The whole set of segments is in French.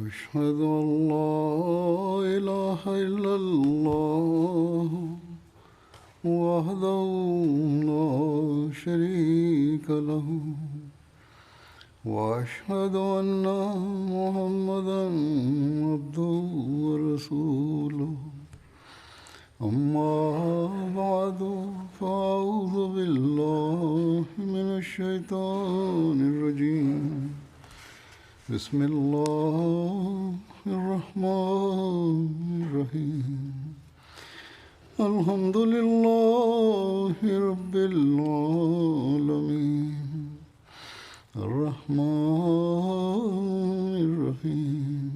أشهد أن لا إله إلا الله وحده لا شريك له وأشهد أن محمدا عبده ورسوله أما بعد فأعوذ بالله من الشيطان الرجيم بسم الله الرحمن الرحيم الحمد لله رب العالمين الرحمن الرحيم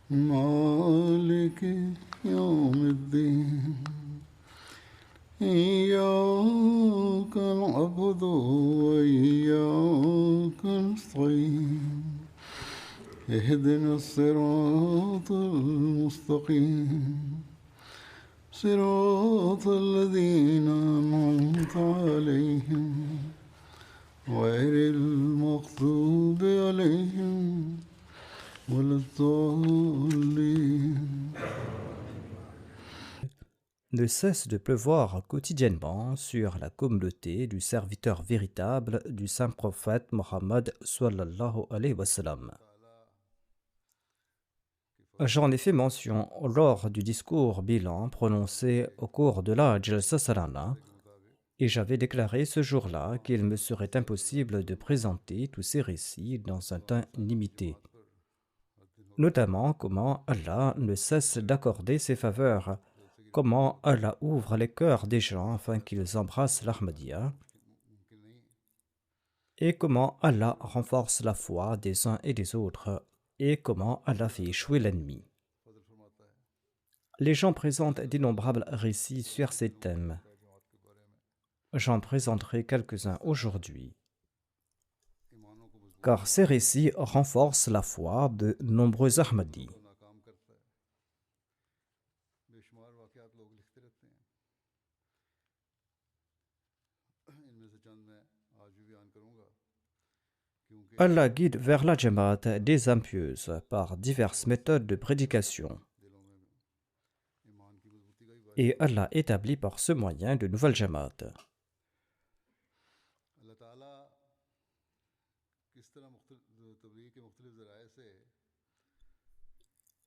مالك يوم الدين إياك نعبد وإياك نستعين اهدنا الصراط المستقيم صراط الذين أنعمت عليهم غير المغضوب عليهم ولا الضالين. Ne cesse de pleuvoir quotidiennement sur la communauté du serviteur véritable du saint prophète Mohammed sallallahu alayhi wa sallam. J'en ai fait mention lors du discours bilan prononcé au cours de la Jalsa Salana et j'avais déclaré ce jour-là qu'il me serait impossible de présenter tous ces récits dans un temps limité, notamment comment Allah ne cesse d'accorder ses faveurs, comment Allah ouvre les cœurs des gens afin qu'ils embrassent l'Ahmadiyya, et comment Allah renforce la foi des uns et des autres, et comment Allah fait échouer l'ennemi. Les gens présentent d'innombrables récits sur ces thèmes. J'en présenterai quelques-uns aujourd'hui, car ces récits renforcent la foi de nombreux Ahmadis. Allah guide vers la Jamaat des âmes pieuses par diverses méthodes de prédication. Et Allah établit par ce moyen de nouvelles Jamaat.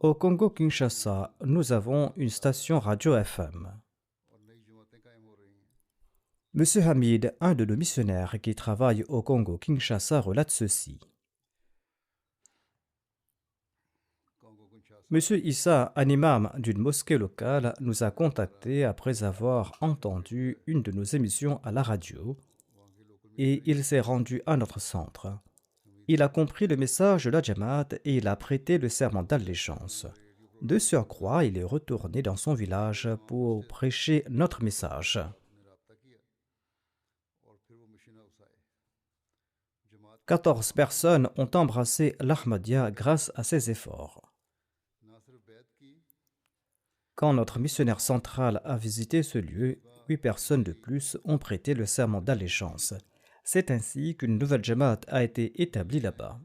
Au Congo-Kinshasa, nous avons une station radio FM. Monsieur Hamid, un de nos missionnaires qui travaille au Congo-Kinshasa, relate ceci. Monsieur Issa, un imam d'une mosquée locale, nous a contactés après avoir entendu une de nos émissions à la radio et il s'est rendu à notre centre. Il a compris le message de la Jamaat et il a prêté le serment d'allégeance. De surcroît, il est retourné dans son village pour prêcher notre message. 14 personnes ont embrassé l'Ahmadiyya grâce à ses efforts. Quand notre missionnaire central a visité ce lieu, 8 personnes de plus ont prêté le serment d'allégeance. C'est ainsi qu'une nouvelle Jamaat a été établie là-bas.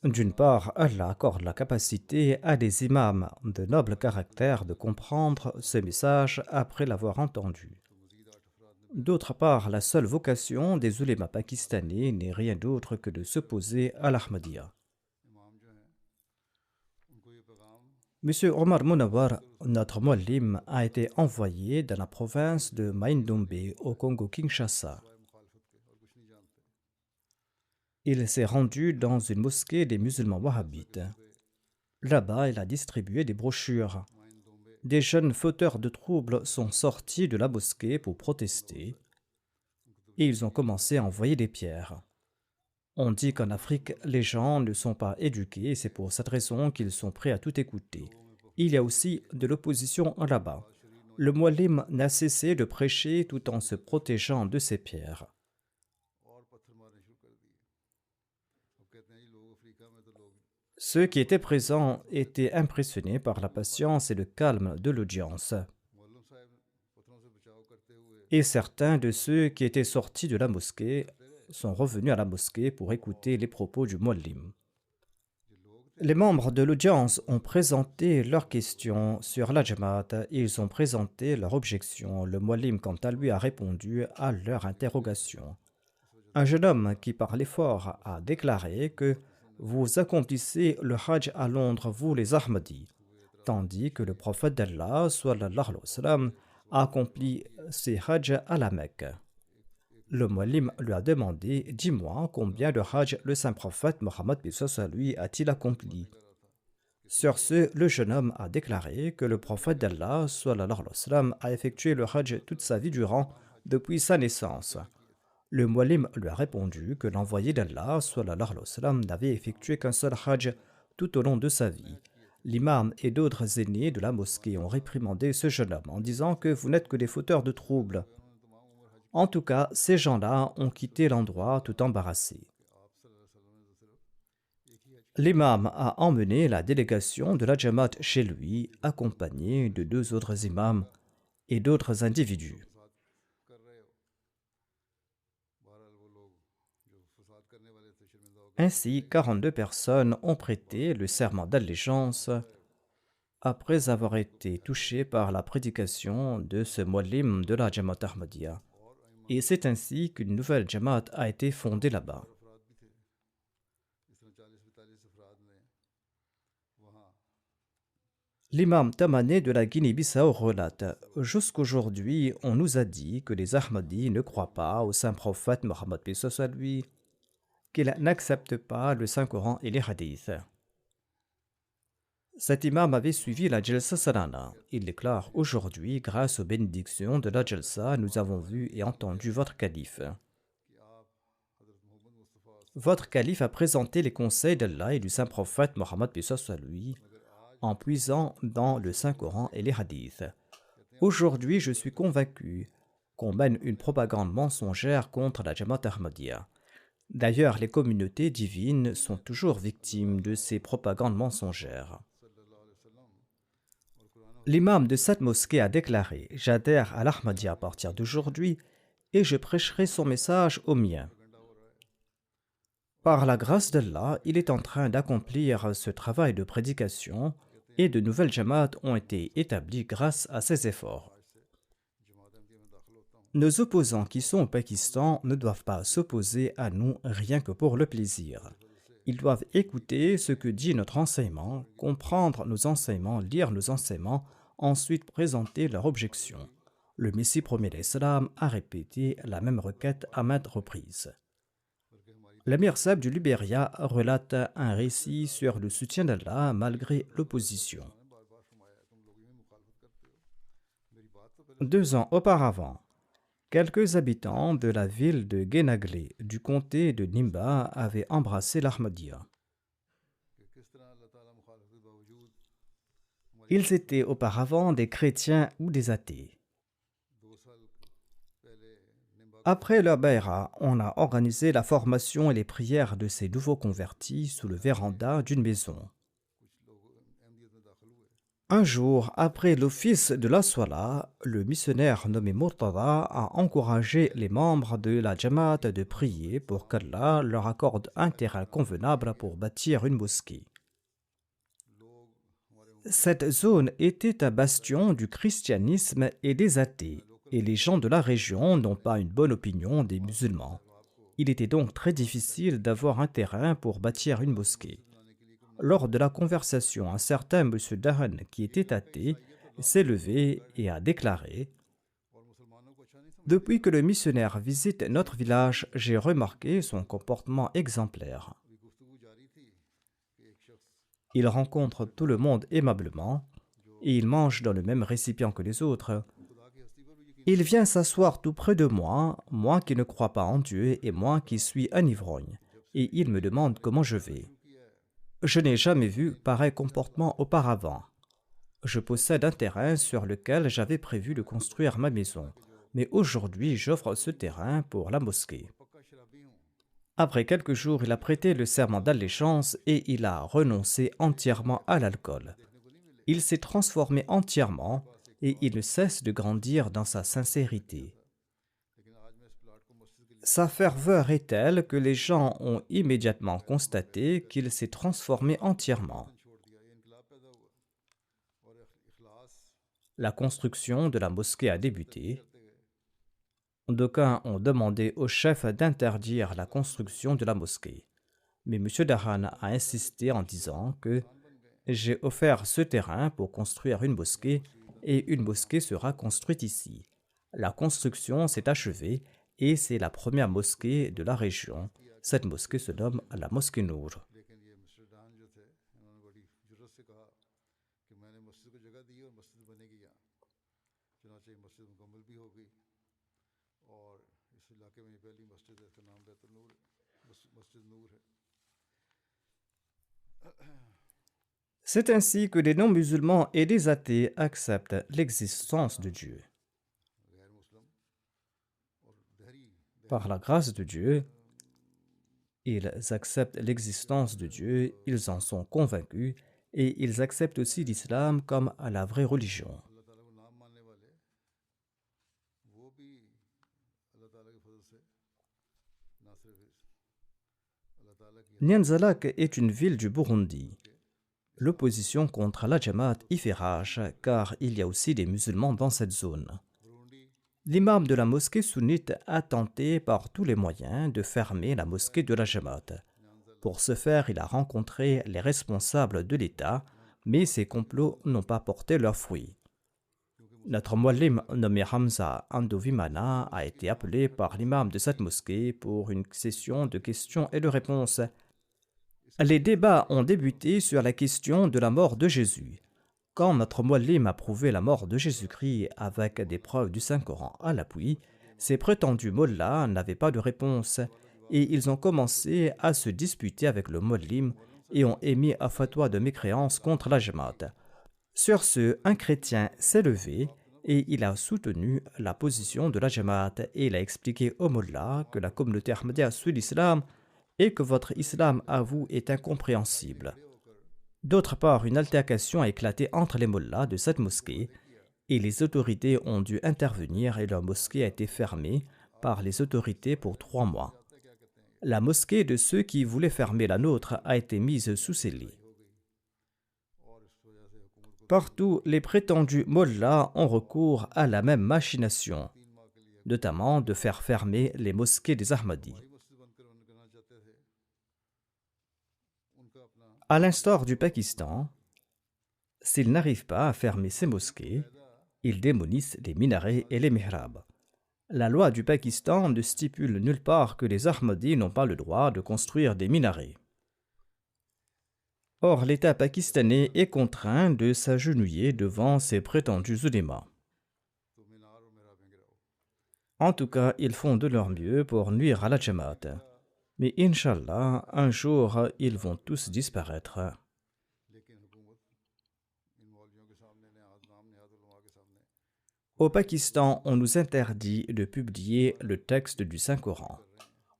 D'une part, Allah accorde la capacité à des imams de noble caractère de comprendre ce message après l'avoir entendu. D'autre part, la seule vocation des ulémas pakistanais n'est rien d'autre que de s'opposer à l'Ahmadiyya. Monsieur Omar Munawar, notre muallim, a été envoyé dans la province de Maindombe au Congo-Kinshasa. Il s'est rendu dans une mosquée des musulmans wahhabites. Là-bas, il a distribué des brochures. Des jeunes fauteurs de troubles sont sortis de la mosquée pour protester et ils ont commencé à envoyer des pierres. On dit qu'en Afrique, les gens ne sont pas éduqués et c'est pour cette raison qu'ils sont prêts à tout écouter. Il y a aussi de l'opposition là-bas. Le muallim n'a cessé de prêcher tout en se protégeant de ces pierres. Ceux qui étaient présents étaient impressionnés par la patience et le calme de l'audience. Et certains de ceux qui étaient sortis de la mosquée sont revenus à la mosquée pour écouter les propos du muallim. Les membres de l'audience ont présenté leurs questions sur la Jamaat et ils ont présenté leurs objections. Le Muallim, quant à lui, a répondu à leurs interrogations. Un jeune homme qui parlait fort a déclaré que vous accomplissez le Hajj à Londres, vous les Ahmadis, tandis que le prophète d'Allah, sallallahu alayhi wa sallam, a accompli ses Hajj à la Mecque. Le Muallim lui a demandé: dis-moi combien de Hajj le saint prophète Mohammed lui a-t-il accompli. Sur ce, le jeune homme a déclaré que le prophète d'Allah sallallahu alayhi wa sallam, a effectué le Hajj toute sa vie durant, depuis sa naissance. Le Muallim lui a répondu que l'envoyé d'Allah sallallahu alayhi wa sallam, n'avait effectué qu'un seul Hajj tout au long de sa vie. L'imam et d'autres aînés de la mosquée ont réprimandé ce jeune homme en disant que vous n'êtes que des fauteurs de troubles. En tout cas, ces gens-là ont quitté l'endroit tout embarrassés. L'imam a emmené la délégation de la Jamaat chez lui, accompagné de 2 autres imams et d'autres individus. Ainsi, 42 personnes ont prêté le serment d'allégeance après avoir été touchées par la prédication de ce muallim de la Jamaat Ahmadiyya. Et c'est ainsi qu'une nouvelle Jamaat a été fondée là-bas. L'imam Tamané de la Guinée-Bissau relate: jusqu'aujourd'hui, on nous a dit que les Ahmadis ne croient pas au saint prophète Mohammed lui, qu'ils n'acceptent pas le Saint-Coran et les hadiths. Cet imam avait suivi la Jalsa Salana. Il déclare: aujourd'hui, grâce aux bénédictions de la Jalsa, nous avons vu et entendu votre calife. Votre calife a présenté les conseils d'Allah et du saint prophète Mohammed lui, en puisant dans le Saint-Coran et les hadiths. Aujourd'hui, je suis convaincu qu'on mène une propagande mensongère contre la Jamaat Ahmadiyya. D'ailleurs, les communautés divines sont toujours victimes de ces propagandes mensongères. L'imam de cette mosquée a déclaré: j'adhère à l'Ahmadiyya à partir d'aujourd'hui et je prêcherai son message au mien. Par la grâce d'Allah, il est en train d'accomplir ce travail de prédication et de nouvelles Jamaat ont été établies grâce à ses efforts. Nos opposants qui sont au Pakistan ne doivent pas s'opposer à nous rien que pour le plaisir. Ils doivent écouter ce que dit notre enseignement, comprendre nos enseignements, lire nos enseignements, ensuite présenter leurs objections. Le Messie premier d'Islam a répété la même requête à maintes reprises. L'Amir Sahib du Libéria relate un récit sur le soutien d'Allah malgré l'opposition. 2 ans auparavant, quelques habitants de la ville de Guénaglé, du comté de Nimba, avaient embrassé l'Ahmadiyya. Ils étaient auparavant des chrétiens ou des athées. Après leur bayra, on a organisé la formation et les prières de ces nouveaux convertis sous le véranda d'une maison. Un jour, après l'office de la Swala, le missionnaire nommé Murtada a encouragé les membres de la Jamaat de prier pour qu'Allah leur accorde un terrain convenable pour bâtir une mosquée. Cette zone était un bastion du christianisme et des athées, et les gens de la région n'ont pas une bonne opinion des musulmans. Il était donc très difficile d'avoir un terrain pour bâtir une mosquée. Lors de la conversation, un certain M. Dahan, qui était athée, s'est levé et a déclaré: depuis que le missionnaire visite notre village, j'ai remarqué son comportement exemplaire. Il rencontre tout le monde aimablement et il mange dans le même récipient que les autres. Il vient s'asseoir tout près de moi, moi qui ne crois pas en Dieu et moi qui suis un ivrogne, et il me demande comment je vais. Je n'ai jamais vu pareil comportement auparavant. Je possède un terrain sur lequel j'avais prévu de construire ma maison, mais aujourd'hui j'offre ce terrain pour la mosquée. Après quelques jours, il a prêté le serment d'allégeance et il a renoncé entièrement à l'alcool. Il s'est transformé entièrement et il ne cesse de grandir dans sa sincérité. Sa ferveur est telle que les gens ont immédiatement constaté qu'il s'est transformé entièrement. La construction de la mosquée a débuté. D'aucuns ont demandé au chef d'interdire la construction de la mosquée. Mais M. Dahan a insisté en disant que j'ai offert ce terrain pour construire une mosquée et une mosquée sera construite ici. La construction s'est achevée et c'est la première mosquée de la région. Cette mosquée se nomme la mosquée Nour. C'est ainsi que les non-musulmans et les athées acceptent l'existence de Dieu. Par la grâce de Dieu, ils acceptent l'existence de Dieu, ils en sont convaincus et ils acceptent aussi l'islam comme la vraie religion. Nyanzalak est une ville du Burundi. L'opposition contre la Jamaat y fait rage car il y a aussi des musulmans dans cette zone. L'imam de la mosquée sunnite a tenté par tous les moyens de fermer la mosquée de la Jamaat. Pour ce faire, il a rencontré les responsables de l'État, mais ces complots n'ont pas porté leurs fruits. Notre muallim nommé Hamza Andovimana a été appelé par l'imam de cette mosquée pour une session de questions et de réponses. Les débats ont débuté sur la question de la mort de Jésus. Quand notre muallim a prouvé la mort de Jésus-Christ avec des preuves du Saint-Coran à l'appui, ces prétendus mollahs n'avaient pas de réponse et ils ont commencé à se disputer avec le muallim et ont émis un fatwa de mécréance contre la Jamaat. Sur ce, un chrétien s'est levé et il a soutenu la position de la Jamaat et il a expliqué au mollah que la communauté ahmadiyya suit l'islam et que votre islam à vous est incompréhensible. D'autre part, une altercation a éclaté entre les mollahs de cette mosquée et les autorités ont dû intervenir et leur mosquée a été fermée par les autorités pour 3 mois. La mosquée de ceux qui voulaient fermer la nôtre a été mise sous scellé. Partout, les prétendus mollahs ont recours à la même machination, notamment de faire fermer les mosquées des Ahmadis. À l'instar du Pakistan, s'ils n'arrivent pas à fermer ces mosquées, ils démolissent les minarets et les mihrabs. La loi du Pakistan ne stipule nulle part que les Ahmadis n'ont pas le droit de construire des minarets. Or, l'État pakistanais est contraint de s'agenouiller devant ces prétendus ulémas. En tout cas, ils font de leur mieux pour nuire à la Jamaat. Mais Inch'Allah, un jour, ils vont tous disparaître. Au Pakistan, on nous interdit de publier le texte du Saint-Coran.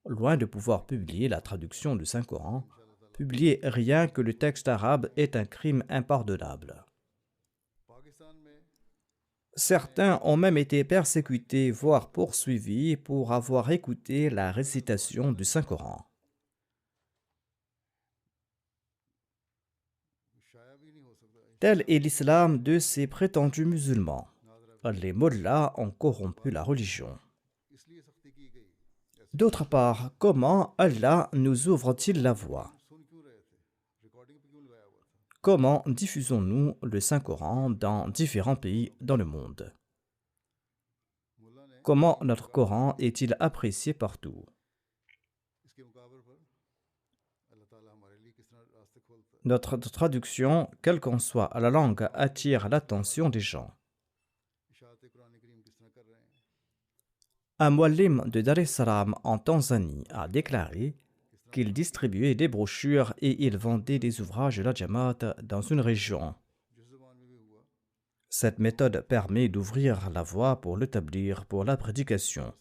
Loin de pouvoir publier la traduction du Saint-Coran, publier rien que le texte arabe est un crime impardonnable. Certains ont même été persécutés, voire poursuivis, pour avoir écouté la récitation du Saint-Coran. Tel est l'islam de ces prétendus musulmans. Les mollahs ont corrompu la religion. D'autre part, comment Allah nous ouvre-t-il la voie? Comment diffusons-nous le Saint-Coran dans différents pays dans le monde? Comment notre Coran est-il apprécié partout? Notre traduction, quelle qu'en soit la langue, attire l'attention des gens. Un muallim de Dar es Salaam en Tanzanie a déclaré qu'il distribuait des brochures et il vendait des ouvrages de la Jamaat dans une région. Cette méthode permet d'ouvrir la voie pour l'établir pour la prédication.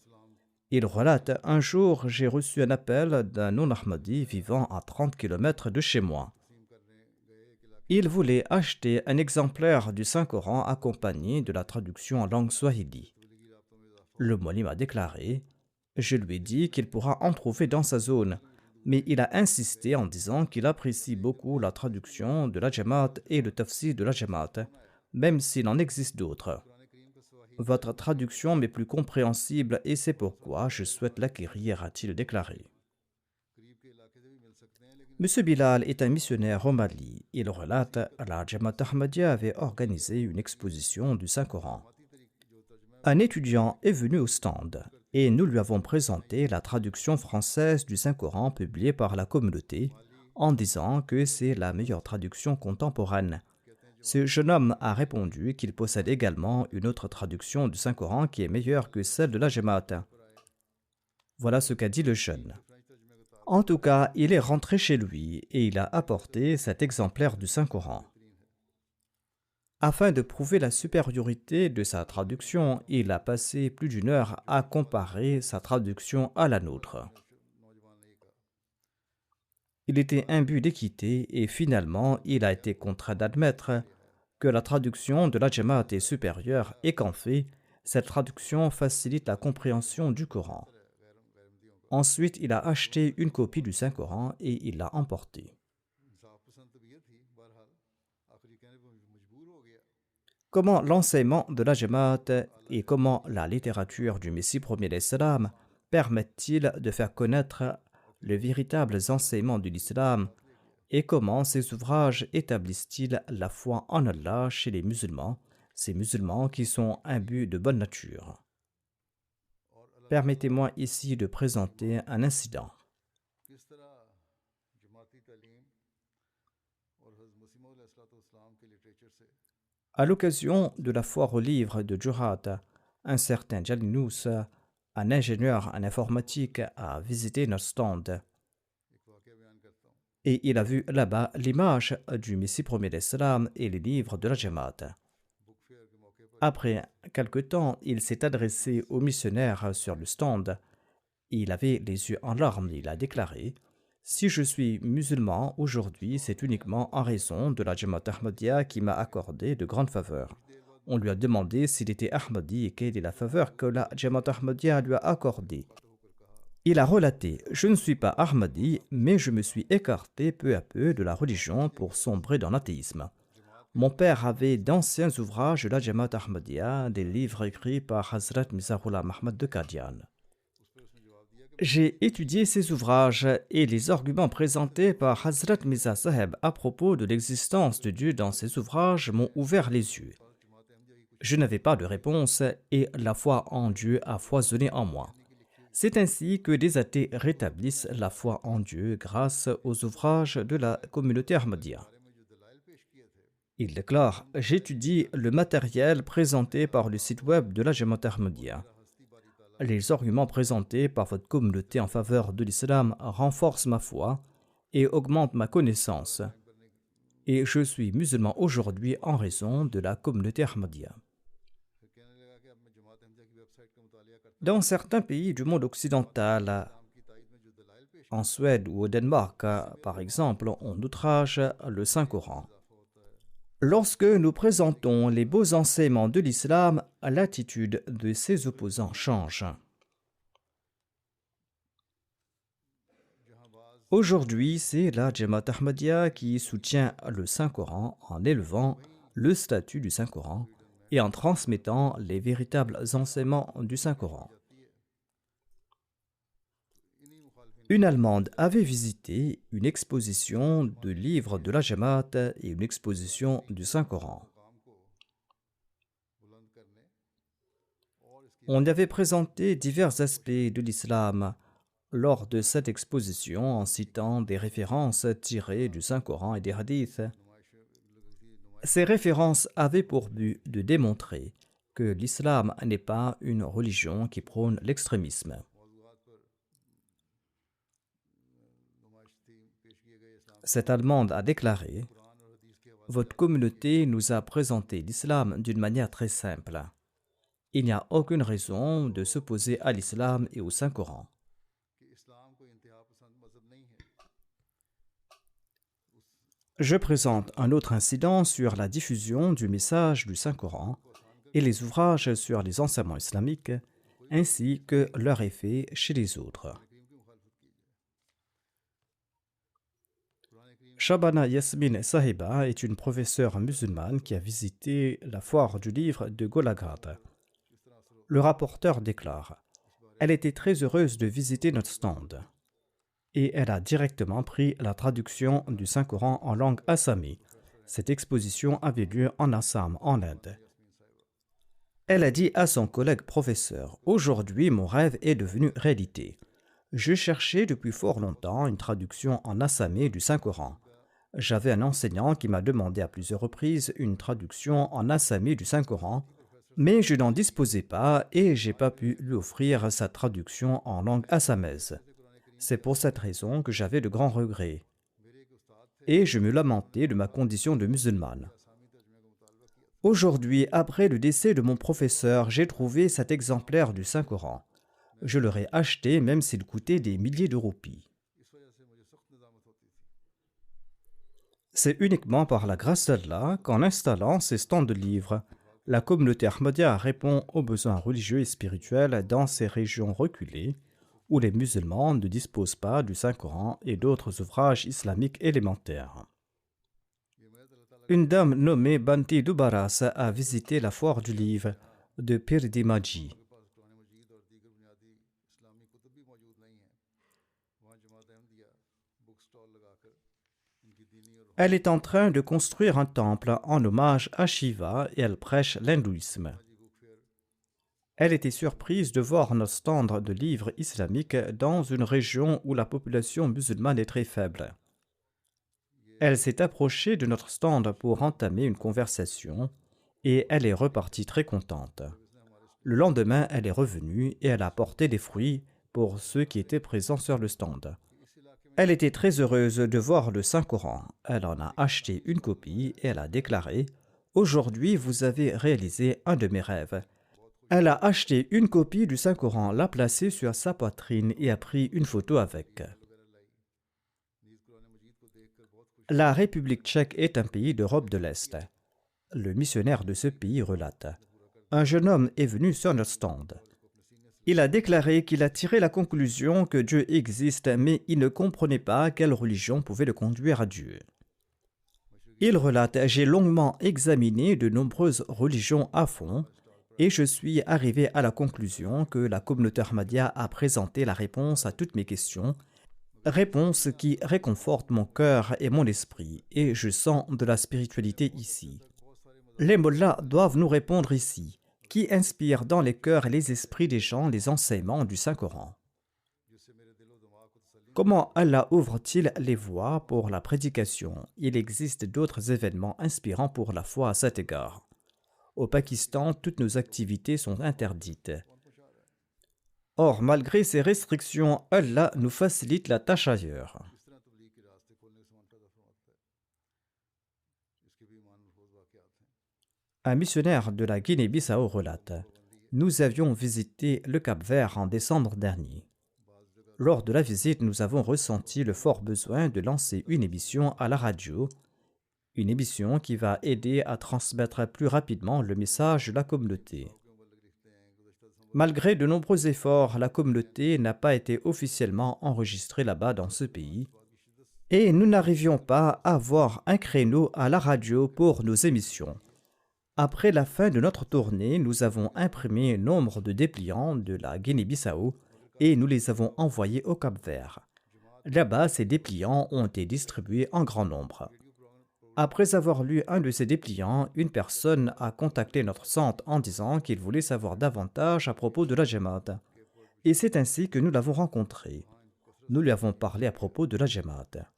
Il relate: un jour, j'ai reçu un appel d'un non-Ahmadi vivant à 30 km de chez moi. Il voulait acheter un exemplaire du Saint-Coran accompagné de la traduction en langue swahili. Le muallim a déclaré: Je lui ai dit qu'il pourra en trouver dans sa zone, mais il a insisté en disant qu'il apprécie beaucoup la traduction de la Jamaat et le tafsir de la Jamaat, même s'il en existe d'autres. Votre traduction m'est plus compréhensible et c'est pourquoi je souhaite l'acquérir, a-t-il déclaré. M. Bilal est un missionnaire au Mali. Il relate la Jamaat Ahmadiyya avait organisé une exposition du Saint-Coran. Un étudiant est venu au stand et nous lui avons présenté la traduction française du Saint-Coran publiée par la communauté en disant que c'est la meilleure traduction contemporaine. Ce jeune homme a répondu qu'il possède également une autre traduction du Saint-Coran qui est meilleure que celle de la Jamaat. Voilà ce qu'a dit le jeune. En tout cas, il est rentré chez lui et il a apporté cet exemplaire du Saint-Coran. Afin de prouver la supériorité de sa traduction, il a passé plus d'une heure à comparer sa traduction à la nôtre. Il était imbu d'équité et finalement, il a été contraint d'admettre que la traduction de la Jamaat est supérieure et qu'en fait, cette traduction facilite la compréhension du Coran. Ensuite, il a acheté une copie du Saint-Coran et il l'a emportée. Comment l'enseignement de la Jamaat et comment la littérature du Messie premier d'Islam permettent-ils de faire connaître les véritables enseignements de l'islam et comment ces ouvrages établissent-ils la foi en Allah chez les musulmans, ces musulmans qui sont imbus de bonne nature? Permettez-moi ici de présenter un incident. À l'occasion de la foire aux livres de Jorat, un certain Jalinous, un ingénieur en informatique, a visité notre stand. Et il a vu là-bas l'image du Messie premier d'Islam et les livres de la Jamaat. Après quelque temps, il s'est adressé au missionnaire sur le stand. Il avait les yeux en larmes. Il a déclaré « Si je suis musulman aujourd'hui, c'est uniquement en raison de la Jamaat Ahmadiyya qui m'a accordé de grandes faveurs. » On lui a demandé s'il était Ahmadi et quelle est la faveur que la Jamaat Ahmadiyya lui a accordée. Il a relaté « Je ne suis pas Ahmadi, mais je me suis écarté peu à peu de la religion pour sombrer dans l'athéisme. Mon père avait d'anciens ouvrages de la Jamaat Ahmadiyya, des livres écrits par Hazrat Mirza Ghulam Ahmad de Qadian. J'ai étudié ces ouvrages et les arguments présentés par Hazrat Mirza Saheb à propos de l'existence de Dieu dans ces ouvrages m'ont ouvert les yeux. Je n'avais pas de réponse et la foi en Dieu a foisonné en moi. C'est ainsi que des athées rétablissent la foi en Dieu grâce aux ouvrages de la communauté Ahmadiyya. Il déclare « J'étudie le matériel présenté par le site web de la Jamaat Ahmadiyya. Les arguments présentés par votre communauté en faveur de l'islam renforcent ma foi et augmentent ma connaissance. Et je suis musulman aujourd'hui en raison de la communauté Ahmadiyya. » Dans certains pays du monde occidental, en Suède ou au Danemark, par exemple, on outrage le Saint-Coran. Lorsque nous présentons les beaux enseignements de l'islam, l'attitude de ses opposants change. Aujourd'hui, c'est la Jamaat Ahmadiyya qui soutient le Saint-Coran en élevant le statut du Saint-Coran et en transmettant les véritables enseignements du Saint-Coran. Une Allemande avait visité une exposition de livres de la Jamaat et une exposition du Saint-Coran. On y avait présenté divers aspects de l'islam lors de cette exposition en citant des références tirées du Saint-Coran et des hadiths. Ces références avaient pour but de démontrer que l'islam n'est pas une religion qui prône l'extrémisme. Cette Allemande a déclaré « Votre communauté nous a présenté l'islam d'une manière très simple. Il n'y a aucune raison de s'opposer à l'islam et au Saint-Coran. » Je présente un autre incident sur la diffusion du message du Saint-Coran et les ouvrages sur les enseignements islamiques ainsi que leur effet chez les autres. Shabana Yasmin Sahiba est une professeure musulmane qui a visité la foire du livre de Golaghat. Le rapporteur déclare: elle était très heureuse de visiter notre stand et elle a directement pris la traduction du Saint-Coran en langue assami. Cette exposition avait lieu en Assam, en Inde. Elle a dit à son collègue professeur: aujourd'hui, mon rêve est devenu réalité. Je cherchais depuis fort longtemps une traduction en assami du Saint-Coran. J'avais un enseignant qui m'a demandé à plusieurs reprises une traduction en assami du Saint-Coran, mais je n'en disposais pas et j'ai pas pu lui offrir sa traduction en langue assamaise. C'est pour cette raison que j'avais de grands regrets. Et je me lamentais de ma condition de musulmane. Aujourd'hui, après le décès de mon professeur, j'ai trouvé cet exemplaire du Saint-Coran. Je l'aurais acheté même s'il coûtait des milliers de roupies. C'est uniquement par la grâce d'Allah qu'en installant ces stands de livres, la communauté Ahmadiyya répond aux besoins religieux et spirituels dans ces régions reculées où les musulmans ne disposent pas du Saint-Coran et d'autres ouvrages islamiques élémentaires. Une dame nommée Banti Dubaras a visité la foire du livre de Pirdimaji. Elle est en train de construire un temple en hommage à Shiva et elle prêche l'hindouisme. Elle était surprise de voir notre stand de livres islamiques dans une région où la population musulmane est très faible. Elle s'est approchée de notre stand pour entamer une conversation et elle est repartie très contente. Le lendemain, elle est revenue et elle a apporté des fruits pour ceux qui étaient présents sur le stand. Elle était très heureuse de voir le Saint-Coran. Elle en a acheté une copie et elle a déclaré: aujourd'hui, vous avez réalisé un de mes rêves. Elle a acheté une copie du Saint-Coran, l'a placée sur sa poitrine et a pris une photo avec. La République tchèque est un pays d'Europe de l'Est. Le missionnaire de ce pays relate: un jeune homme est venu sur notre stand. Il a déclaré qu'il a tiré la conclusion que Dieu existe, mais il ne comprenait pas quelle religion pouvait le conduire à Dieu. Il relate: j'ai longuement examiné de nombreuses religions à fond et je suis arrivé à la conclusion que la communauté Ahmadiyya a présenté la réponse à toutes mes questions, réponse qui réconforte mon cœur et mon esprit, et je sens de la spiritualité ici. Les mollahs doivent nous répondre ici, qui inspire dans les cœurs et les esprits des gens les enseignements du Saint-Coran. Comment Allah ouvre-t-il les voies pour la prédication? Il existe d'autres événements inspirants pour la foi à cet égard. Au Pakistan, toutes nos activités sont interdites. Or, malgré ces restrictions, Allah nous facilite la tâche ailleurs. Un missionnaire de la Guinée-Bissau relate: nous avions visité le Cap-Vert en décembre dernier. Lors de la visite, nous avons ressenti le fort besoin de lancer une émission à la radio, une émission qui va aider à transmettre plus rapidement le message de la communauté. Malgré de nombreux efforts, la communauté n'a pas été officiellement enregistrée là-bas dans ce pays et nous n'arrivions pas à avoir un créneau à la radio pour nos émissions. Après la fin de notre tournée, nous avons imprimé nombre de dépliants de la Guinée-Bissau et nous les avons envoyés au Cap-Vert. Là-bas, ces dépliants ont été distribués en grand nombre. Après avoir lu un de ces dépliants, une personne a contacté notre centre en disant qu'il voulait savoir davantage à propos de la Jamaat. Et c'est ainsi que nous l'avons rencontré. Nous lui avons parlé à propos de la Jamaat.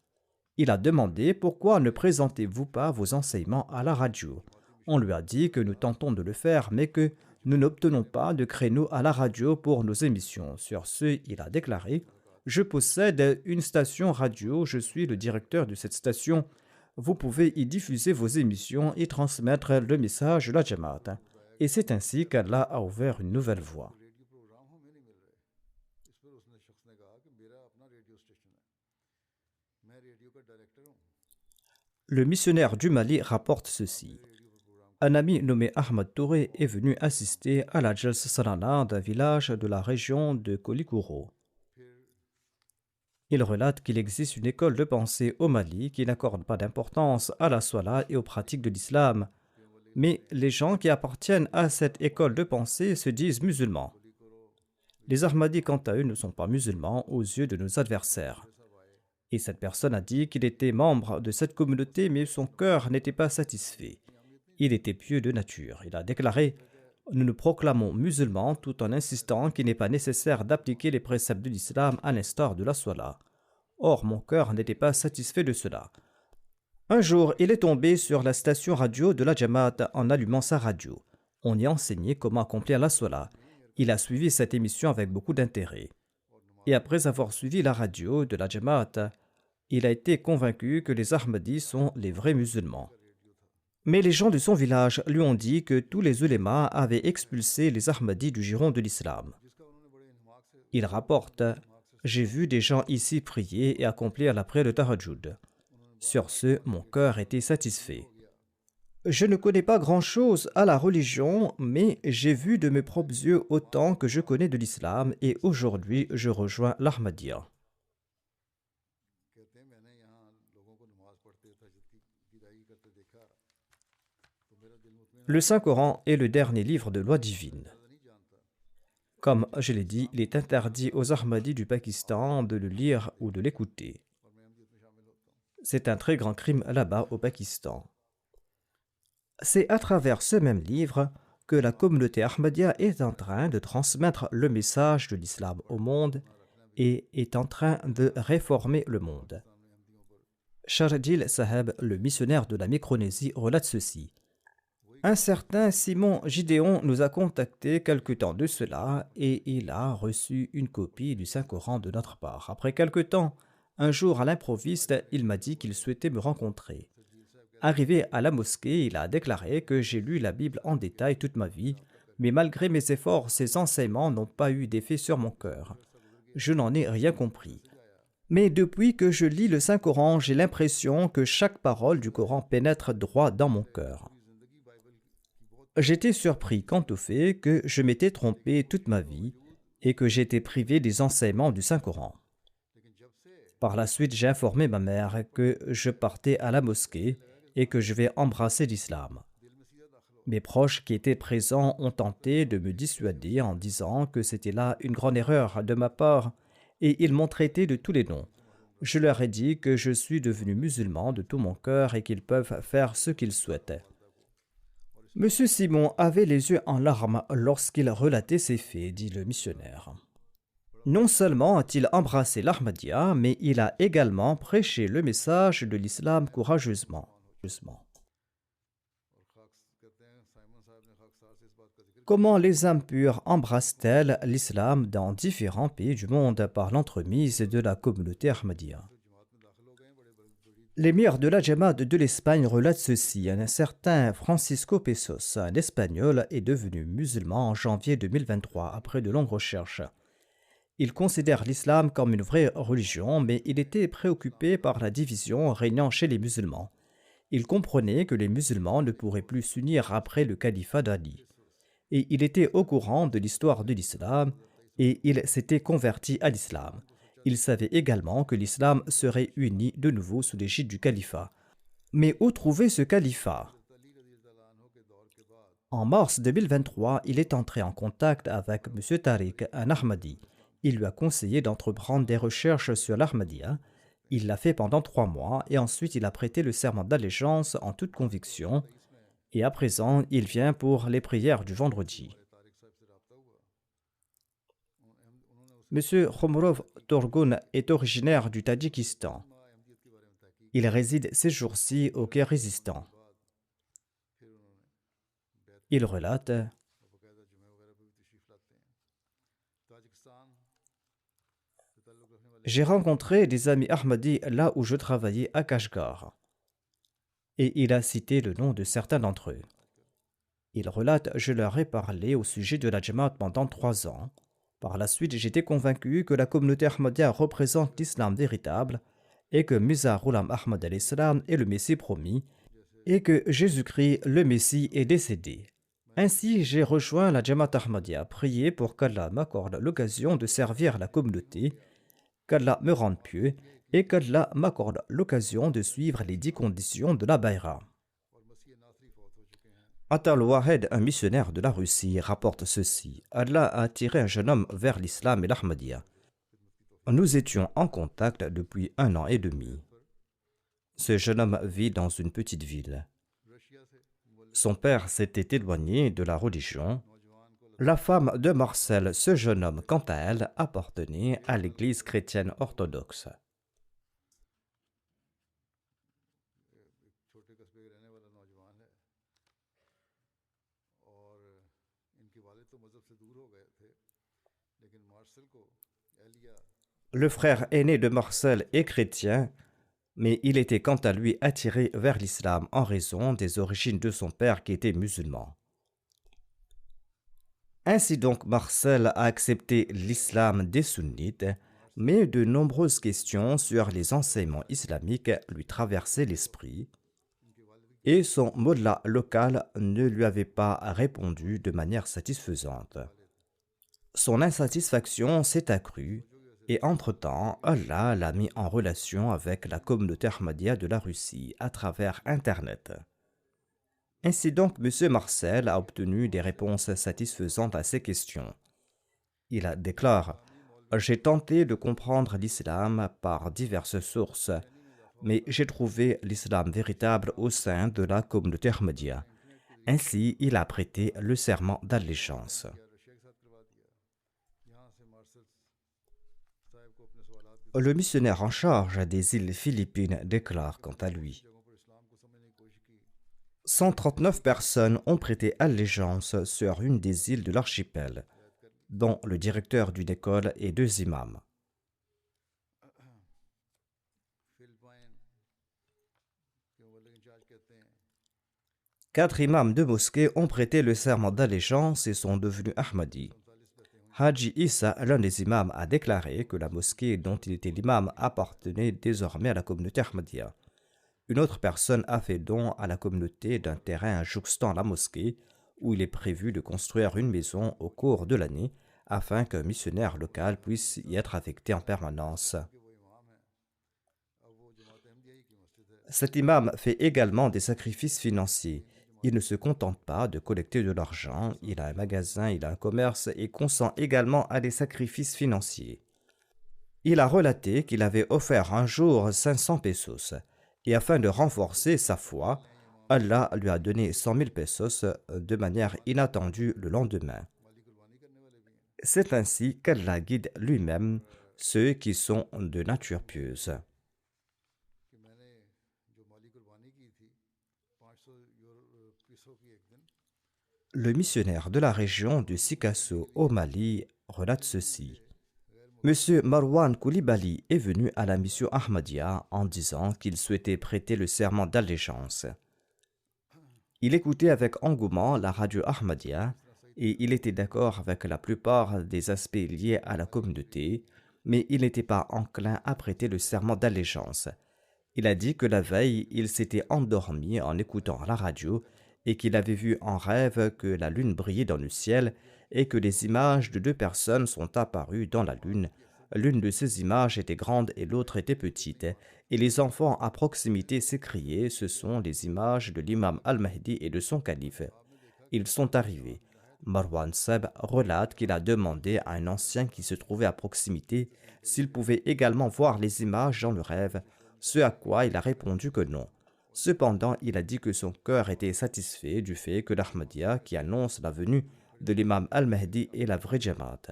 Il a demandé: pourquoi ne présentez-vous pas vos enseignements à la radio? On lui a dit que nous tentons de le faire, mais que nous n'obtenons pas de créneau à la radio pour nos émissions. Sur ce, il a déclaré: je possède une station radio, je suis le directeur de cette station. Vous pouvez y diffuser vos émissions et transmettre le message de la Jamaat. Et c'est ainsi qu'Allah a ouvert une nouvelle voie. Le missionnaire du Mali rapporte ceci: un ami nommé Ahmad Touré est venu assister à la Jalsa Salana d'un village de la région de Kolikoro. Il relate qu'il existe une école de pensée au Mali qui n'accorde pas d'importance à la Salah et aux pratiques de l'islam, mais les gens qui appartiennent à cette école de pensée se disent musulmans. Les Ahmadis, quant à eux, ne sont pas musulmans aux yeux de nos adversaires. Et cette personne a dit qu'il était membre de cette communauté, mais son cœur n'était pas satisfait. Il était pieux de nature. Il a déclaré « Nous nous proclamons musulmans tout en insistant qu'il n'est pas nécessaire d'appliquer les préceptes de l'islam à l'instar de la Salah. Or, mon cœur n'était pas satisfait de cela. » Un jour, il est tombé sur la station radio de la Jamaat en allumant sa radio. On y enseignait comment accomplir la Salah. Il a suivi cette émission avec beaucoup d'intérêt. Et après avoir suivi la radio de la Jamaat, il a été convaincu que les Ahmadis sont les vrais musulmans. Mais les gens de son village lui ont dit que tous les ulémas avaient expulsé les Ahmadis du giron de l'islam. Il rapporte « J'ai vu des gens ici prier et accomplir la prière de Tahajjud. Sur ce, mon cœur était satisfait. Je ne connais pas grand-chose à la religion, mais j'ai vu de mes propres yeux autant que je connais de l'islam et aujourd'hui je rejoins l'Ahmadiyya. » Le Saint-Coran est le dernier livre de loi divine. Comme je l'ai dit, il est interdit aux Ahmadis du Pakistan de le lire ou de l'écouter. C'est un très grand crime là-bas au Pakistan. C'est à travers ce même livre que la communauté Ahmadiyya est en train de transmettre le message de l'islam au monde et est en train de réformer le monde. Shardil Saheb, le missionnaire de la Micronésie, relate ceci. Un certain Simon Gideon nous a contactés quelque temps de cela et il a reçu une copie du Saint-Coran de notre part. Après quelque temps, un jour à l'improviste, il m'a dit qu'il souhaitait me rencontrer. Arrivé à la mosquée, il a déclaré que j'ai lu la Bible en détail toute ma vie, mais malgré mes efforts, ces enseignements n'ont pas eu d'effet sur mon cœur. Je n'en ai rien compris. Mais depuis que je lis le Saint-Coran, j'ai l'impression que chaque parole du Coran pénètre droit dans mon cœur. J'étais surpris quant au fait que je m'étais trompé toute ma vie et que j'étais privé des enseignements du Saint-Coran. Par la suite, j'ai informé ma mère que je partais à la mosquée et que je vais embrasser l'islam. Mes proches qui étaient présents ont tenté de me dissuader en disant que c'était là une grande erreur de ma part et ils m'ont traité de tous les noms. Je leur ai dit que je suis devenu musulman de tout mon cœur et qu'ils peuvent faire ce qu'ils souhaitent. Monsieur Simon avait les yeux en larmes lorsqu'il relatait ces faits, dit le missionnaire. Non seulement a-t-il embrassé l'Ahmadiyya, mais il a également prêché le message de l'islam courageusement. Comment les âmes pures embrassent-elles l'islam dans différents pays du monde par l'entremise de la communauté Ahmadiyya? L'émir de la Jamaat de l'Espagne relate ceci. Un certain Francisco Pesos, un Espagnol, est devenu musulman en janvier 2023 après de longues recherches. Il considère l'islam comme une vraie religion, mais il était préoccupé par la division régnant chez les musulmans. Il comprenait que les musulmans ne pourraient plus s'unir après le califat d'Ali. Et il était au courant de l'histoire de l'islam et il s'était converti à l'islam. Il savait également que l'islam serait uni de nouveau sous l'égide du califat. Mais où trouver ce califat? En mars 2023, il est entré en contact avec M. Tariq, un Ahmadi. Il lui a conseillé d'entreprendre des recherches sur l'Ahmadiyya. Il l'a fait pendant 3 mois et ensuite il a prêté le serment d'allégeance en toute conviction. Et à présent, il vient pour les prières du vendredi. M. Khomrov Torgun est originaire du Tadjikistan. Il réside ces jours-ci au Kirghizistan. Il relate « J'ai rencontré des amis Ahmadis là où je travaillais à Kashgar. » Et il a cité le nom de certains d'entre eux. Il relate « Je leur ai parlé au sujet de la Jamaat pendant 3 ans. Par la suite, j'étais convaincu que la communauté Ahmadiyya représente l'islam véritable et que Mirza Ghulam Ahmad al-Islam est le Messie promis et que Jésus-Christ, le Messie, est décédé. Ainsi, j'ai rejoint la Jamaat Ahmadiyya, prié pour qu'Allah m'accorde l'occasion de servir la communauté, qu'Allah me rende pieux et qu'Allah m'accorde l'occasion de suivre les 10 conditions de la Bayra. Atal Wahed, un missionnaire de la Russie, rapporte ceci. Allah a attiré un jeune homme vers l'islam et l'Ahmadiyya. Nous étions en contact depuis 1 an et demi. Ce jeune homme vit dans une petite ville. Son père s'était éloigné de la religion. La femme de Marcel, ce jeune homme, quant à elle, appartenait à l'église chrétienne orthodoxe. Le frère aîné de Marcel est chrétien, mais il était quant à lui attiré vers l'islam en raison des origines de son père qui était musulman. Ainsi donc Marcel a accepté l'islam des sunnites, mais de nombreuses questions sur les enseignements islamiques lui traversaient l'esprit, et son mollah local ne lui avait pas répondu de manière satisfaisante. Son insatisfaction s'est accrue, et entre-temps, Allah l'a mis en relation avec la communauté Ahmadiyya de la Russie à travers Internet. Ainsi donc, M. Marcel a obtenu des réponses satisfaisantes à ces questions. Il déclare « J'ai tenté de comprendre l'islam par diverses sources, mais j'ai trouvé l'islam véritable au sein de la communauté Ahmadiyya. » Ainsi, il a prêté le serment d'allégeance. Le missionnaire en charge des îles Philippines déclare quant à lui 139 personnes ont prêté allégeance sur une des îles de l'archipel, dont le directeur d'une école et 2 imams. Quatre imams de mosquée ont prêté le serment d'allégeance et sont devenus Ahmadis. Haji Issa, l'un des imams, a déclaré que la mosquée dont il était l'imam appartenait désormais à la communauté Ahmadiyya. Une autre personne a fait don à la communauté d'un terrain jouxtant la mosquée où il est prévu de construire une maison au cours de l'année afin qu'un missionnaire local puisse y être affecté en permanence. Cet imam fait également des sacrifices financiers. Il ne se contente pas de collecter de l'argent, il a un magasin, il a un commerce et consent également à des sacrifices financiers. Il a relaté qu'il avait offert un jour 500 pesos et afin de renforcer sa foi, Allah lui a donné 100 000 pesos de manière inattendue le lendemain. C'est ainsi qu'Allah guide lui-même ceux qui sont de nature pieuse. Le missionnaire de la région du Sikasso au Mali relate ceci. Monsieur Marwan Koulibaly est venu à la mission Ahmadiyya en disant qu'il souhaitait prêter le serment d'allégeance. Il écoutait avec engouement la radio Ahmadiyya et il était d'accord avec la plupart des aspects liés à la communauté, mais il n'était pas enclin à prêter le serment d'allégeance. Il a dit que la veille, il s'était endormi en écoutant la radio et qu'il avait vu en rêve que la lune brillait dans le ciel et que des images de 2 personnes sont apparues dans la lune. L'une de ces images était grande et l'autre était petite, et les enfants à proximité s'écriaient « Ce sont les images de l'imam al-Mahdi et de son calife. » Ils sont arrivés. Marwan Seb relate qu'il a demandé à un ancien qui se trouvait à proximité s'il pouvait également voir les images dans le rêve, ce à quoi il a répondu que non. Cependant, il a dit que son cœur était satisfait du fait que l'Ahmadiyya qui annonce la venue de l'imam al-Mahdi est la vraie Jamaat.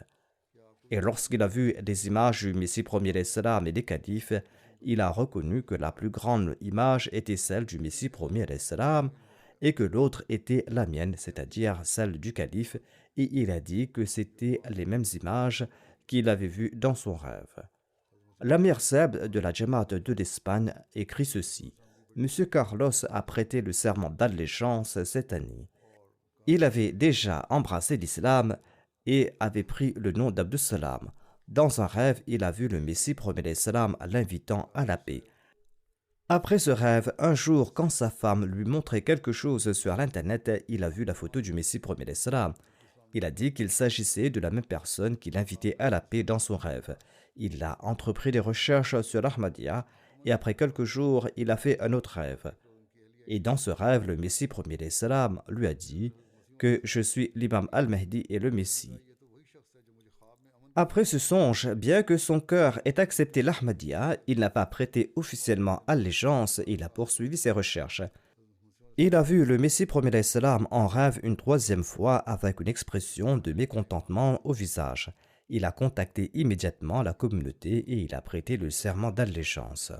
Et lorsqu'il a vu des images du Messie premier salam et des califes, il a reconnu que la plus grande image était celle du Messie premier salam et que l'autre était la mienne, c'est-à-dire celle du calife, et il a dit que c'était les mêmes images qu'il avait vues dans son rêve. L'Amir Seb de la Jamaat de l'Espagne écrit ceci. Monsieur Carlos a prêté le serment d'allégeance cette année. Il avait déjà embrassé l'islam et avait pris le nom d'Abdus Salam. Dans un rêve, il a vu le Messie premier salam l'invitant à la paix. Après ce rêve, un jour, quand sa femme lui montrait quelque chose sur l'Internet, il a vu la photo du Messie premier d'Islam. Il a dit qu'il s'agissait de la même personne qu'il invitait à la paix dans son rêve. Il a entrepris des recherches sur l'Ahmadiyya et après quelques jours, il a fait un autre rêve. Et dans ce rêve, le Messie premier d'Islam lui a dit que je suis l'imam al-Mahdi et le Messie. Après ce songe, bien que son cœur ait accepté l'Ahmadiyya, il n'a pas prêté officiellement allégeance et il a poursuivi ses recherches. Il a vu le Messie premier d'Islam en rêve une troisième fois avec une expression de mécontentement au visage. Il a contacté immédiatement la communauté et il a prêté le serment d'allégeance.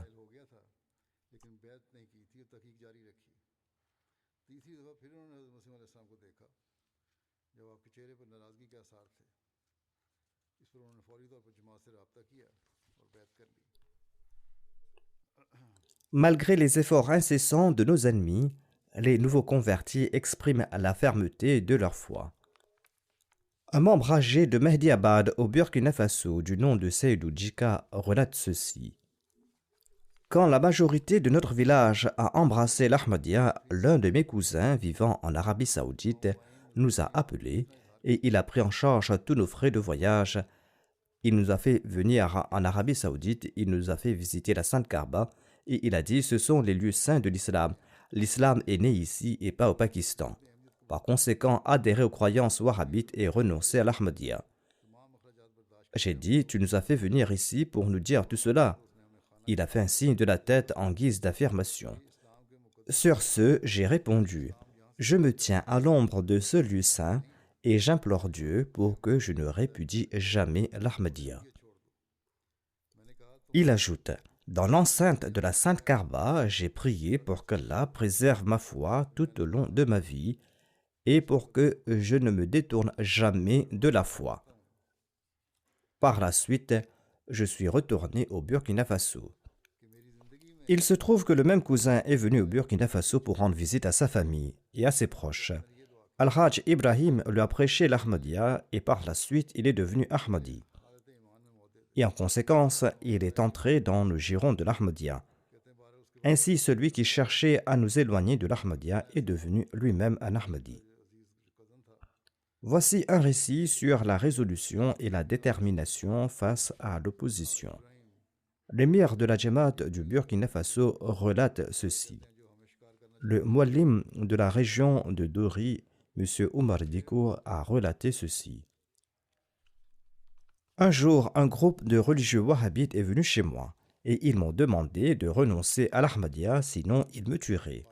Malgré les efforts incessants de nos ennemis, les nouveaux convertis expriment la fermeté de leur foi. Un membre âgé de Mehdi Abad au Burkina Faso du nom de Seydou Djika relate ceci. Quand la majorité de notre village a embrassé l'Ahmadiyya, l'un de mes cousins vivant en Arabie Saoudite nous a appelés et il a pris en charge tous nos frais de voyage. Il nous a fait venir en Arabie Saoudite, il nous a fait visiter la Sainte Kaaba et il a dit ce sont les lieux saints de l'islam. L'islam est né ici et pas au Pakistan. Par conséquent, adhérer aux croyances wahhabites et renoncer à l'Ahmadiyya. J'ai dit, tu nous as fait venir ici pour nous dire tout cela. Il a fait un signe de la tête en guise d'affirmation. Sur ce, j'ai répondu, je me tiens à l'ombre de ce lieu saint et j'implore Dieu pour que je ne répudie jamais l'Ahmadiyya. Il ajoute, dans l'enceinte de la Sainte Kaaba, j'ai prié pour qu'Allah préserve ma foi tout au long de ma vie et pour que je ne me détourne jamais de la foi. Par la suite, je suis retourné au Burkina Faso. Il se trouve que le même cousin est venu au Burkina Faso pour rendre visite à sa famille et à ses proches. Al-Hajj Ibrahim lui a prêché l'Ahmadiyya et par la suite, il est devenu Ahmadi. Et en conséquence, il est entré dans le giron de l'Ahmadiyya. Ainsi, celui qui cherchait à nous éloigner de l'Ahmadiyya est devenu lui-même un Ahmadi. Voici un récit sur la résolution et la détermination face à l'opposition. L'émir de la Jamaat du Burkina Faso relate ceci. Le muallim de la région de Dori, M. Oumar Diko, a relaté ceci. Un jour, un groupe de religieux wahhabites est venu chez moi et ils m'ont demandé de renoncer à l'Ahmadiyya, sinon ils me tueraient.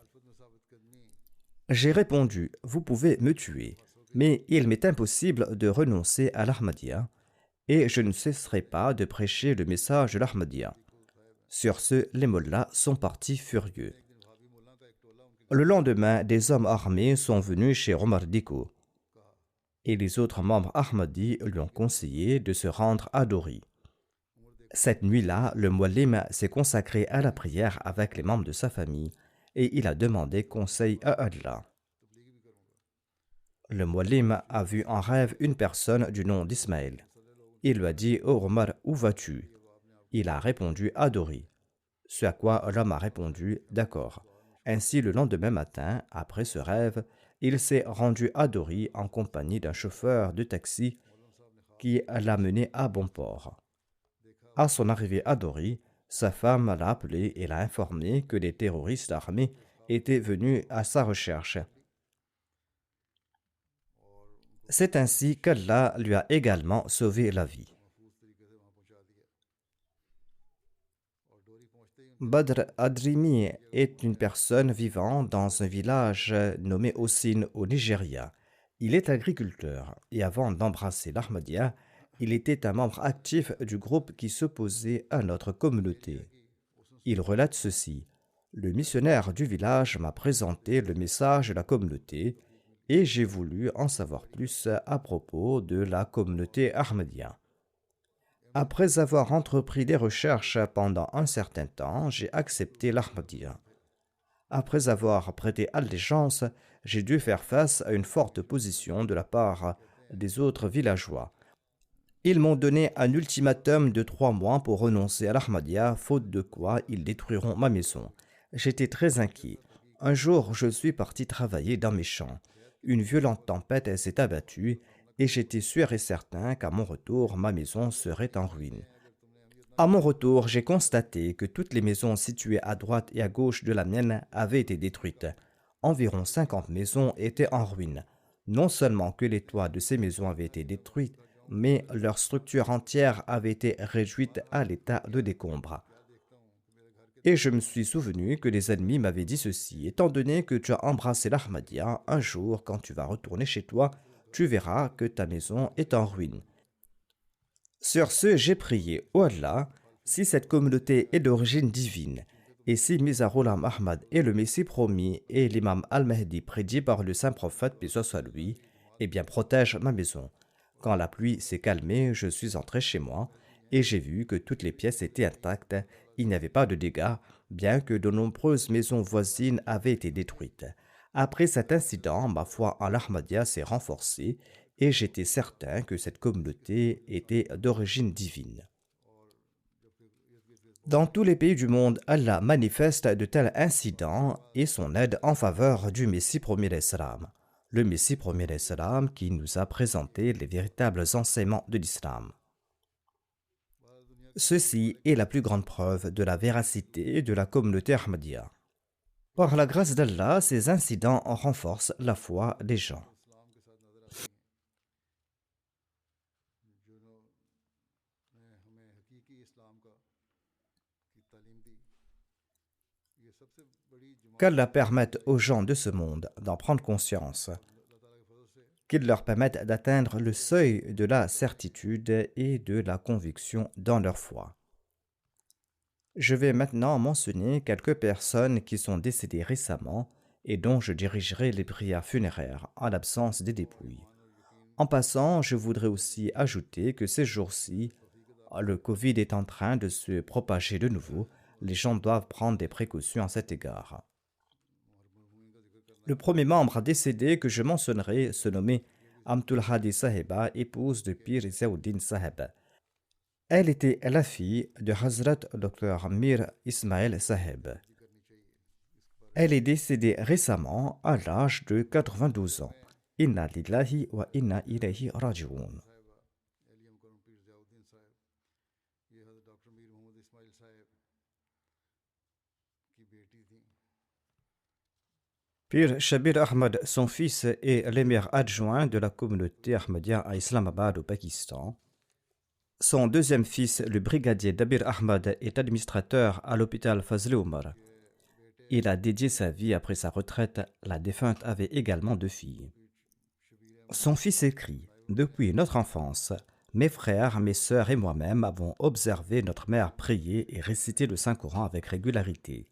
J'ai répondu, vous pouvez me tuer, mais il m'est impossible de renoncer à l'Ahmadiyya et je ne cesserai pas de prêcher le message de l'Ahmadiyya. Sur ce, les mollahs sont partis furieux. Le lendemain, des hommes armés sont venus chez Omar Diko et les autres membres Ahmadis lui ont conseillé de se rendre à Dori. Cette nuit-là, le muallim s'est consacré à la prière avec les membres de sa famille et il a demandé conseil à Allah. Le muallim a vu en rêve une personne du nom d'Ismaël. Il lui a dit « Oh Omar, où vas-tu » Il a répondu « À Dori ». Ce à quoi l'homme a répondu « D'accord ». Ainsi, le lendemain matin, après ce rêve, il s'est rendu à Dori en compagnie d'un chauffeur de taxi qui l'a mené à bon port. À son arrivée à Dori, sa femme l'a appelé et l'a informé que les terroristes armés étaient venus à sa recherche. C'est ainsi qu'Allah lui a également sauvé la vie. Badr Adrimi est une personne vivant dans un village nommé Ossine au Nigeria. Il est agriculteur et avant d'embrasser l'Ahmadiyya, il était un membre actif du groupe qui s'opposait à notre communauté. Il relate ceci. Le missionnaire du village m'a présenté le message de la communauté et j'ai voulu en savoir plus à propos de la communauté Ahmadiyya. Après avoir entrepris des recherches pendant un certain temps, j'ai accepté l'Ahmadiyya. Après avoir prêté allégeance, j'ai dû faire face à une forte opposition de la part des autres villageois. Ils m'ont donné un ultimatum de 3 mois pour renoncer à l'Ahmadiyya, faute de quoi ils détruiront ma maison. J'étais très inquiet. Un jour, je suis parti travailler dans mes champs. Une violente tempête s'est abattue et j'étais sûr et certain qu'à mon retour, ma maison serait en ruine. À mon retour, j'ai constaté que toutes les maisons situées à droite et à gauche de la mienne avaient été détruites. Environ 50 maisons étaient en ruine. Non seulement que les toits de ces maisons avaient été détruits, mais leur structure entière avait été réduite à l'état de décombre. Et je me suis souvenu que les ennemis m'avaient dit ceci: étant donné que tu as embrassé l'Ahmadiyya, un jour, quand tu vas retourner chez toi, tu verras que ta maison est en ruine. Sur ce, j'ai prié: oh Allah, si cette communauté est d'origine divine, et si Mirza Ghulam Ahmad est le Messie promis et l'imam Al-Mahdi prédit par le saint prophète, paix soit lui, eh bien protège ma maison. Quand la pluie s'est calmée, je suis entré chez moi et j'ai vu que toutes les pièces étaient intactes. Il n'y avait pas de dégâts, bien que de nombreuses maisons voisines avaient été détruites. Après cet incident, ma foi en l'Ahmadiyya s'est renforcée et j'étais certain que cette communauté était d'origine divine. Dans tous les pays du monde, Allah manifeste de tels incidents et son aide en faveur du Messie premier d'Islam. Le Messie premier d'Islam qui nous a présenté les véritables enseignements de l'Islam. Ceci est la plus grande preuve de la véracité de la communauté Ahmadiyya. Par la grâce d'Allah, ces incidents renforcent la foi des gens. Qu'Allah permette aux gens de ce monde d'en prendre conscience, qu'il leur permette d'atteindre le seuil de la certitude et de la conviction dans leur foi. Je vais maintenant mentionner quelques personnes qui sont décédées récemment et dont je dirigerai les prières funéraires en l'absence des dépouilles. En passant, je voudrais aussi ajouter que ces jours-ci, le Covid est en train de se propager de nouveau. Les gens doivent prendre des précautions à cet égard. Le premier membre décédé que je mentionnerai se nommait Amtul Hadi Sahiba, épouse de Pir Ziauddin Sahib. Elle était la fille de Hazrat Dr. Mir Ismail Sahib. Elle est décédée récemment à l'âge de 92 ans. Inna lillahi wa inna ilayhi raji'un. Pir Shabir Ahmad, son fils, est l'émir adjoint de la communauté Ahmadiyya à Islamabad au Pakistan. Son deuxième fils, le brigadier Dabir Ahmad, est administrateur à l'hôpital Fazl Omar. Il a dédié sa vie après sa retraite. La défunte avait également 2 filles. Son fils écrit: depuis notre enfance, mes frères, mes sœurs et moi-même avons observé notre mère prier et réciter le Saint-Coran avec régularité.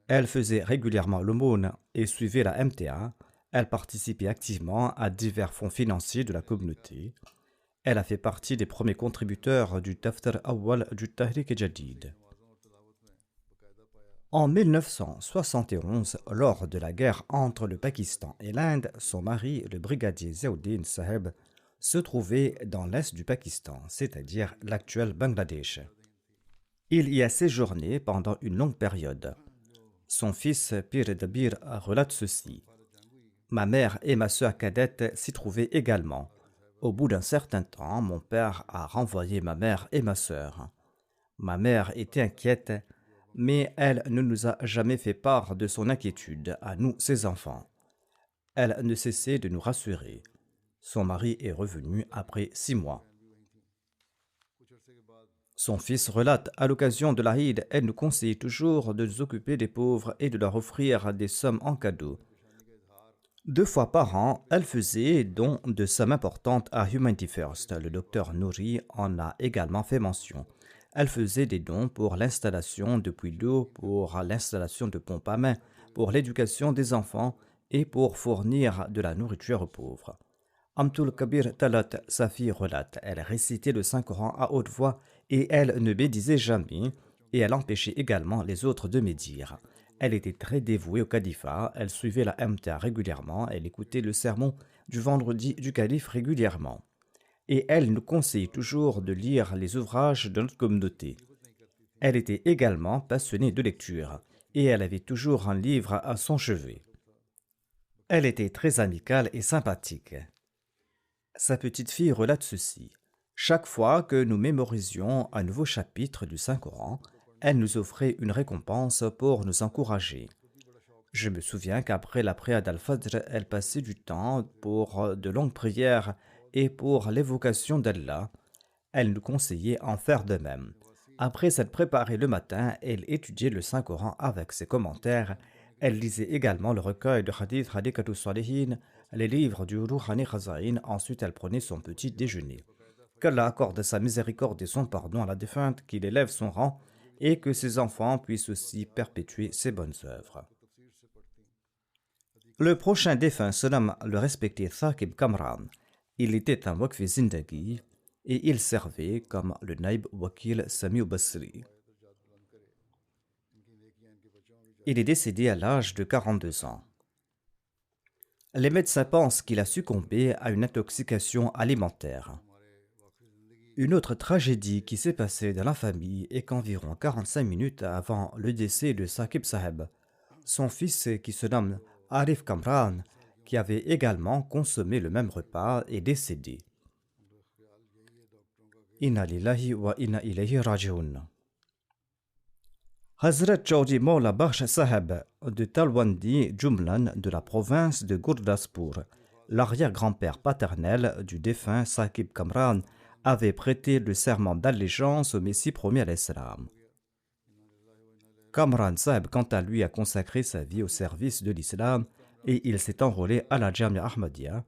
Elle faisait régulièrement l'aumône et suivait la MTA. Elle participait activement à divers fonds financiers de la communauté. Elle a fait partie des premiers contributeurs du Daftar Awwal du Tahrik Jadid. En 1971, lors de la guerre entre le Pakistan et l'Inde, son mari, le brigadier Ziauddin Sahib, se trouvait dans l'est du Pakistan, c'est-à-dire l'actuel Bangladesh. Il y a séjourné pendant une longue période. Son fils Pir Dabir relate ceci: ma mère et ma sœur cadette s'y trouvaient également. Au bout d'un certain temps, mon père a renvoyé ma mère et ma sœur. Ma mère était inquiète, mais elle ne nous a jamais fait part de son inquiétude à nous, ses enfants. Elle ne cessait de nous rassurer. Son mari est revenu après 6 mois. Son fils relate: à l'occasion de l'Aïd, elle nous conseillait toujours de nous occuper des pauvres et de leur offrir des sommes en cadeau. 2 fois par an, elle faisait don de sommes importantes à Humanity First. Le docteur Nouri en a également fait mention. Elle faisait des dons pour l'installation de puits d'eau, pour l'installation de pompes à main, pour l'éducation des enfants et pour fournir de la nourriture aux pauvres. Amtul Kabir Talat, sa fille, relate: elle récitait le Saint-Coran à haute voix et elle ne médisait jamais, et elle empêchait également les autres de médire. Elle était très dévouée au califat, elle suivait la MTA régulièrement, elle écoutait le sermon du vendredi du calife régulièrement. et elle nous conseillait toujours de lire les ouvrages de notre communauté. Elle était également passionnée de lecture et elle avait toujours un livre à son chevet. Elle était très amicale et sympathique. Sa petite fille relate ceci. Chaque fois que nous mémorisions un nouveau chapitre du Saint-Coran, elle nous offrait une récompense pour nous encourager. Je me souviens qu'après la prière d'Al-Fajr, elle passait du temps pour de longues prières et pour l'évocation d'Allah. Elle nous conseillait en faire de même. Après s'être préparée le matin, elle étudiait le Saint-Coran avec ses commentaires. Elle lisait également le recueil de Hadith Hadikatus Salihin, les livres du Rouhani Khazaïn. Ensuite, elle prenait son petit déjeuner. Qu'Allah accorde sa miséricorde et son pardon à la défunte, qu'il élève son rang et que ses enfants puissent aussi perpétuer ses bonnes œuvres. Le prochain défunt se nomme le respecté Thaqib Kamran. Il était un Waqfi Zindagi et il servait comme le Naib Wakil Samiou Basri. Il est décédé à l'âge de 42 ans. Les médecins pensent qu'il a succombé à une intoxication alimentaire. Une autre tragédie qui s'est passée dans la famille est qu'environ 45 minutes avant le décès de Saqib Saheb, son fils qui se nomme Arif Kamran, qui avait également consommé le même repas, est décédé. Inna lillahi wa inna ilayhi raji'un. Hazrat Chaudhry Maula Bakhsh Saheb de Talwandi Jumlan de la province de Gurdaspur, l'arrière-grand-père paternel du défunt Saqib Kamran, avait prêté le serment d'allégeance au Messie promis à l'Islam. Kamran Saheb, quant à lui, a consacré sa vie au service de l'islam et il s'est enrôlé à la Jamia Ahmadiyya.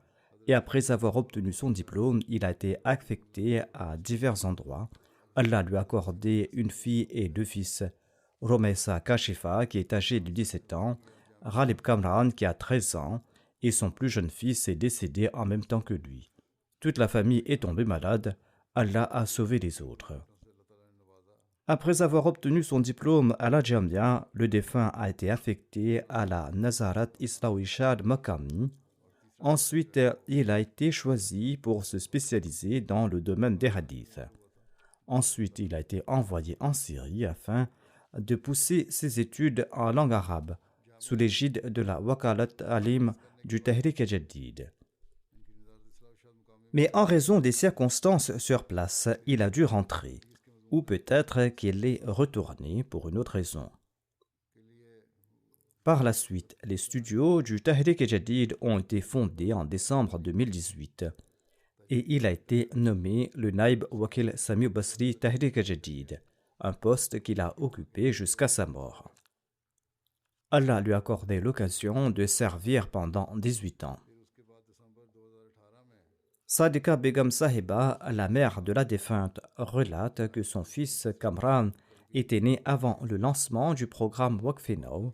Et après avoir obtenu son diplôme, il a été affecté à divers endroits. Allah lui a accordé une fille et 2 fils. Romesa Kashifa, qui est âgé de 17 ans, Ghalib Kamran, qui a 13 ans, et son plus jeune fils est décédé en même temps que lui. Toute la famille est tombée malade. Allah a sauvé les autres. Après avoir obtenu son diplôme à la Jamia, le défunt a été affecté à la Nazarat Islawishad Makami. Ensuite, il a été choisi pour se spécialiser dans le domaine des hadiths. Ensuite, il a été envoyé en Syrie afin de pousser ses études en langue arabe sous l'égide de la Wakalat Alim du Tahrik Jadid. Mais en raison des circonstances sur place, il a dû rentrer, ou peut-être qu'il est retourné pour une autre raison. Par la suite, les studios du Tahrik Jadid ont été fondés en décembre 2018 et il a été nommé le Naib Wakil Samiou Basri Tahrik Jadid, un poste qu'il a occupé jusqu'à sa mort. Allah lui a accordé l'occasion de servir pendant 18 ans. Sadiqa Begum Sahiba, la mère de la défunte, relate que son fils Kamran était né avant le lancement du programme Waqf Now.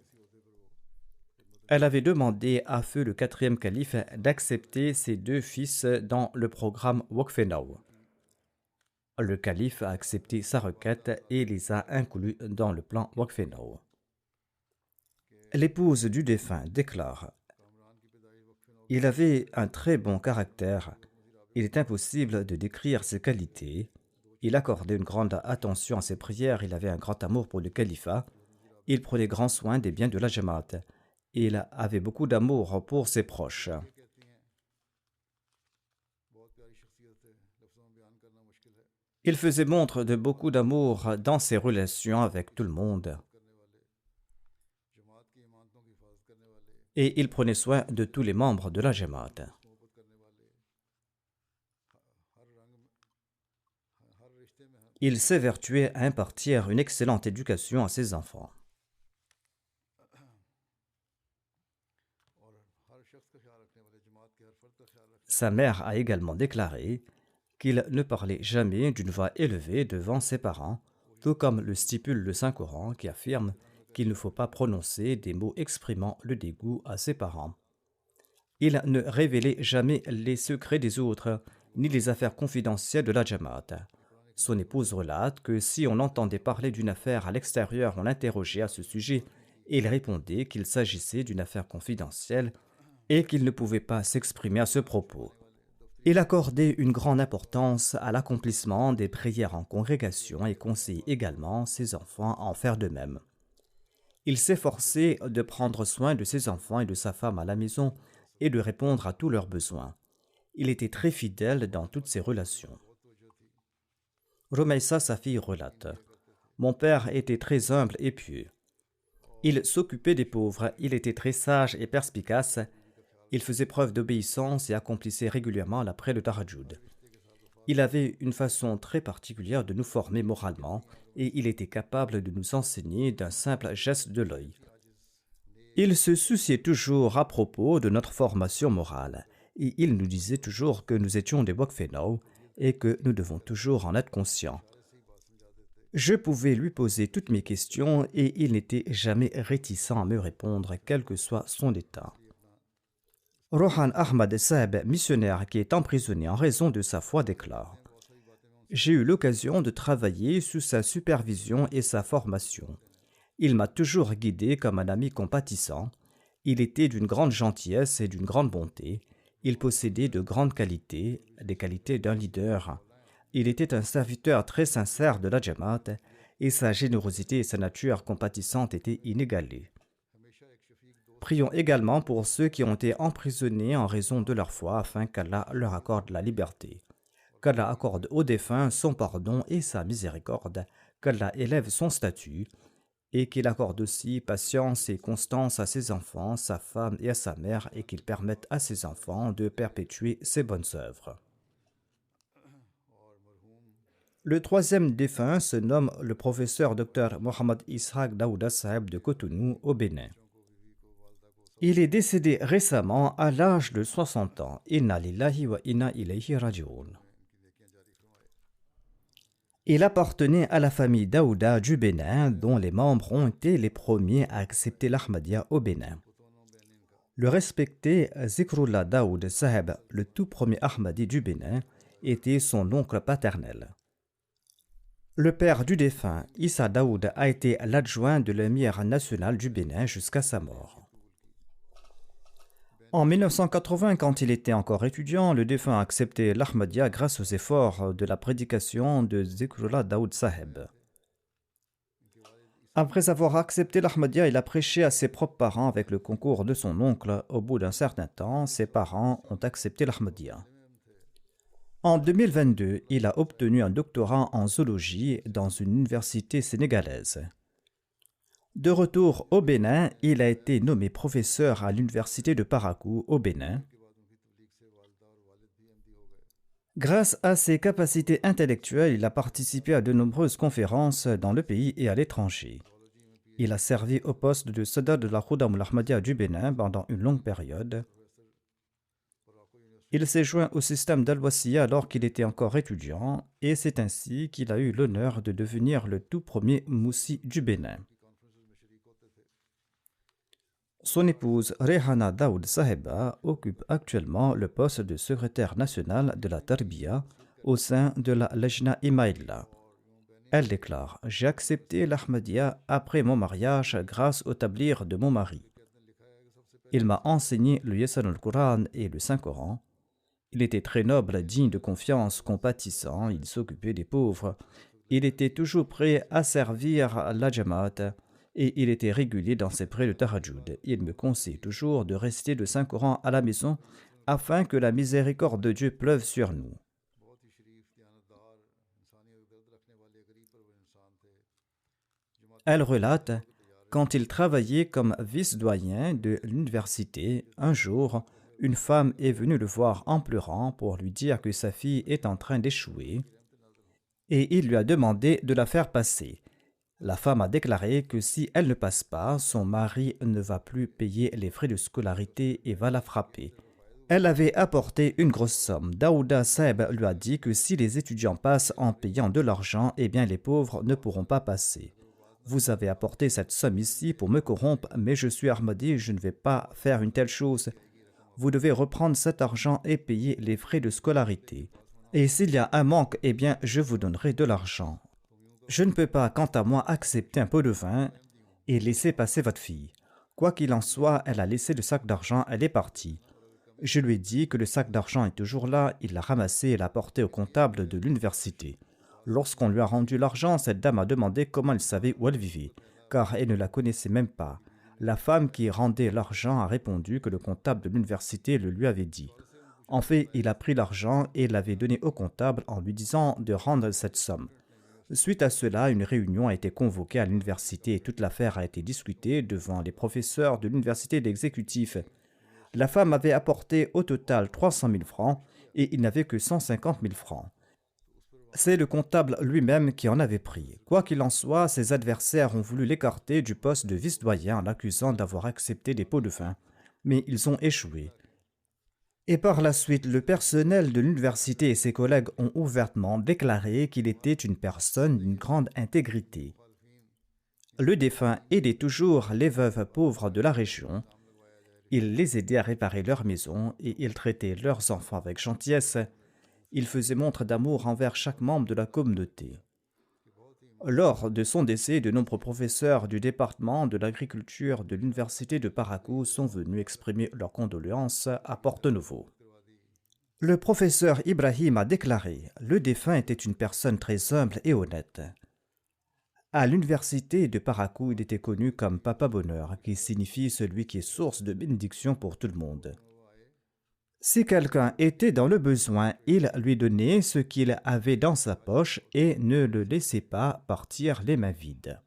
Elle avait demandé à feu le 4e calife d'accepter ses 2 fils dans le programme Waqf Now. Le calife a accepté sa requête et les a inclus dans le plan Waqf Now. L'épouse du défunt déclare: il avait un très bon caractère. Il est impossible de décrire ses qualités. Il accordait une grande attention à ses prières. Il avait un grand amour pour le califat. Il prenait grand soin des biens de la Jamaat. Il avait beaucoup d'amour pour ses proches. Il faisait montre de beaucoup d'amour dans ses relations avec tout le monde. Et il prenait soin de tous les membres de la Jamaat. Il s'évertuait à impartir une excellente éducation à ses enfants. Sa mère a également déclaré qu'il ne parlait jamais d'une voix élevée devant ses parents, tout comme le stipule le Saint-Coran qui affirme qu'il ne faut pas prononcer des mots exprimant le dégoût à ses parents. Il ne révélait jamais les secrets des autres, ni les affaires confidentielles de la Jamaat. Son épouse relate que si on entendait parler d'une affaire à l'extérieur, on l'interrogeait à ce sujet et il répondait qu'il s'agissait d'une affaire confidentielle et qu'il ne pouvait pas s'exprimer à ce propos. Il accordait une grande importance à l'accomplissement des prières en congrégation et conseillait également ses enfants à en faire de même. Il s'efforçait de prendre soin de ses enfants et de sa femme à la maison et de répondre à tous leurs besoins. Il était très fidèle dans toutes ses relations. Rumaisa, sa fille, relate: « Mon père était très humble et pieux. Il s'occupait des pauvres, il était très sage et perspicace. Il faisait preuve d'obéissance et accomplissait régulièrement la prière de Tahajjud. Il avait une façon très particulière de nous former moralement et il était capable de nous enseigner d'un simple geste de l'œil. Il se souciait toujours à propos de notre formation morale et il nous disait toujours que nous étions des Wakfenao et que nous devons toujours en être conscients. Je pouvais lui poser toutes mes questions et il n'était jamais réticent à me répondre, quel que soit son état. Rohan Ahmad Saeb, missionnaire qui est emprisonné en raison de sa foi, déclare: « J'ai eu l'occasion de travailler sous sa supervision et sa formation. Il m'a toujours guidé comme un ami compatissant. Il était d'une grande gentillesse et d'une grande bonté. Il possédait de grandes qualités, des qualités d'un leader. Il était un serviteur très sincère de la Jamaat et sa générosité et sa nature compatissante étaient inégalées. Prions également pour ceux qui ont été emprisonnés en raison de leur foi afin qu'Allah leur accorde la liberté. Qu'Allah accorde aux défunts son pardon et sa miséricorde, qu'Allah élève son statut et qu'il accorde aussi patience et constance à ses enfants, sa femme et à sa mère et qu'il permette à ses enfants de perpétuer ses bonnes œuvres. » Le troisième défunt se nomme le professeur Dr Mohamed Ishaq Daouda Saheb de Cotonou au Bénin. Il est décédé récemment à l'âge de 60 ans. Inna lillahi wa inna ilayhi raji'un. Il appartenait à la famille Daouda du Bénin, dont les membres ont été les premiers à accepter l'Ahmadiyya au Bénin. Le respecté Zikrullah Daoud Saheb, le tout premier Ahmadi du Bénin, était son oncle paternel. Le père du défunt, Issa Daoud, a été l'adjoint de l'émir national du Bénin jusqu'à sa mort. En 1980, quand il était encore étudiant, le défunt a accepté l'Ahmadiyya grâce aux efforts de la prédication de Zikrullah Daoud Saheb. Après avoir accepté l'Ahmadiyya, il a prêché à ses propres parents avec le concours de son oncle. Au bout d'un certain temps, ses parents ont accepté l'Ahmadiyya. En 2022, il a obtenu un doctorat en zoologie dans une université sénégalaise. De retour au Bénin, il a été nommé professeur à l'université de Parakou au Bénin. Grâce à ses capacités intellectuelles, il a participé à de nombreuses conférences dans le pays et à l'étranger. Il a servi au poste de Sadr de la Khudam al-Ahmadiyya du Bénin pendant une longue période. Il s'est joint au système d'Al-Wasiyya alors qu'il était encore étudiant et c'est ainsi qu'il a eu l'honneur de devenir le tout premier moussi du Bénin. Son épouse Rehana Daoud Saheba occupe actuellement le poste de secrétaire national de la Tarbiya au sein de la Lajna Imaïla. Elle déclare: « J'ai accepté l'Ahmadiyya après mon mariage grâce au tablir de mon mari. Il m'a enseigné le Yasan al-Quran et le Saint-Coran. Il était très noble, digne de confiance, compatissant, il s'occupait des pauvres. Il était toujours prêt à servir la Jamaat et il était régulier dans ses prières de Tahajjud. Il me conseille toujours de rester le Saint-Coran à la maison afin que la miséricorde de Dieu pleuve sur nous. » Elle relate: « Quand il travaillait comme vice-doyen de l'université, un jour, une femme est venue le voir en pleurant pour lui dire que sa fille est en train d'échouer et il lui a demandé de la faire passer. La femme a déclaré que si elle ne passe pas, son mari ne va plus payer les frais de scolarité et va la frapper. Elle avait apporté une grosse somme. Daouda Saheb lui a dit que si les étudiants passent en payant de l'argent, eh bien les pauvres ne pourront pas passer. Vous avez apporté cette somme ici pour me corrompre, mais je suis Ahmadi, je ne vais pas faire une telle chose. Vous devez reprendre cet argent et payer les frais de scolarité. Et s'il y a un manque, eh bien je vous donnerai de l'argent. Je ne peux pas, quant à moi, accepter un pot de vin et laisser passer votre fille. Quoi qu'il en soit, elle a laissé le sac d'argent, elle est partie. Je lui ai dit que le sac d'argent est toujours là, il l'a ramassé et l'a porté au comptable de l'université. Lorsqu'on lui a rendu l'argent, cette dame a demandé comment il savait où elle vivait, car elle ne la connaissait même pas. La femme qui rendait l'argent a répondu que le comptable de l'université le lui avait dit. En fait, il a pris l'argent et l'avait donné au comptable en lui disant de rendre cette somme. Suite à cela, une réunion a été convoquée à l'université et toute l'affaire a été discutée devant les professeurs de l'université et l'exécutif. La femme avait apporté au total 300 000 francs et il n'avait que 150 000 francs. C'est le comptable lui-même qui en avait pris. Quoi qu'il en soit, ses adversaires ont voulu l'écarter du poste de vice-doyen en l'accusant d'avoir accepté des pots de vin. Mais ils ont échoué. Et par la suite, le personnel de l'université et ses collègues ont ouvertement déclaré qu'il était une personne d'une grande intégrité. Le défunt aidait toujours les veuves pauvres de la région. Il les aidait à réparer leurs maisons et il traitait leurs enfants avec gentillesse. Il faisait montre d'amour envers chaque membre de la communauté. Lors de son décès, de nombreux professeurs du département de l'agriculture de l'université de Parakou sont venus exprimer leurs condoléances à Porto-Novo. Le professeur Ibrahim a déclaré « Le défunt était une personne très humble et honnête. À l'université de Parakou, il était connu comme Papa Bonheur, qui signifie celui qui est source de bénédiction pour tout le monde. Si quelqu'un était dans le besoin, il lui donnait ce qu'il avait dans sa poche et ne le laissait pas partir les mains vides.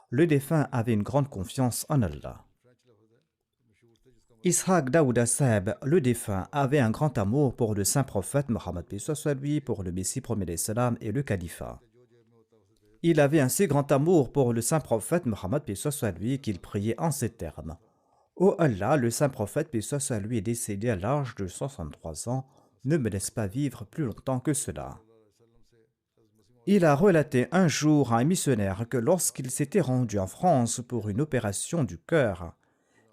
Le défunt avait une grande confiance en Allah. Ishaq Daouda Saheb, le défunt, avait un grand amour pour le saint prophète Mohammed lui, pour le Messie premier salam et le califat. Il avait un si grand amour pour le saint prophète Mohammed lui qu'il priait en ces termes. Ô Allah, le saint prophète lui est décédé à l'âge de 63 ans, ne me laisse pas vivre plus longtemps que cela. Il a relaté un jour à un missionnaire que lorsqu'il s'était rendu en France pour une opération du cœur,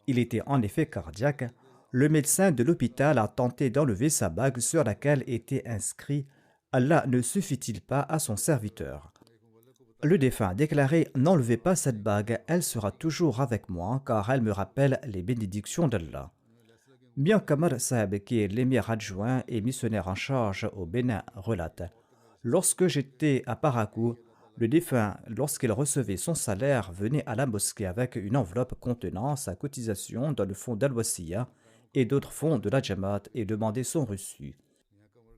il était en effet cardiaque, le médecin de l'hôpital a tenté d'enlever sa bague sur laquelle était inscrit « Allah ne suffit-il pas à son serviteur ?» Le défunt a déclaré « N'enlevez pas cette bague, elle sera toujours avec moi car elle me rappelle les bénédictions d'Allah. » Bien Kamar Saheb, qui est l'émir adjoint et missionnaire en charge au Bénin, relate « Lorsque j'étais à Parakou, le défunt, lorsqu'il recevait son salaire, venait à la mosquée avec une enveloppe contenant sa cotisation dans le fonds d'Al-Wasiya et d'autres fonds de la Jamaat et demandait son reçu.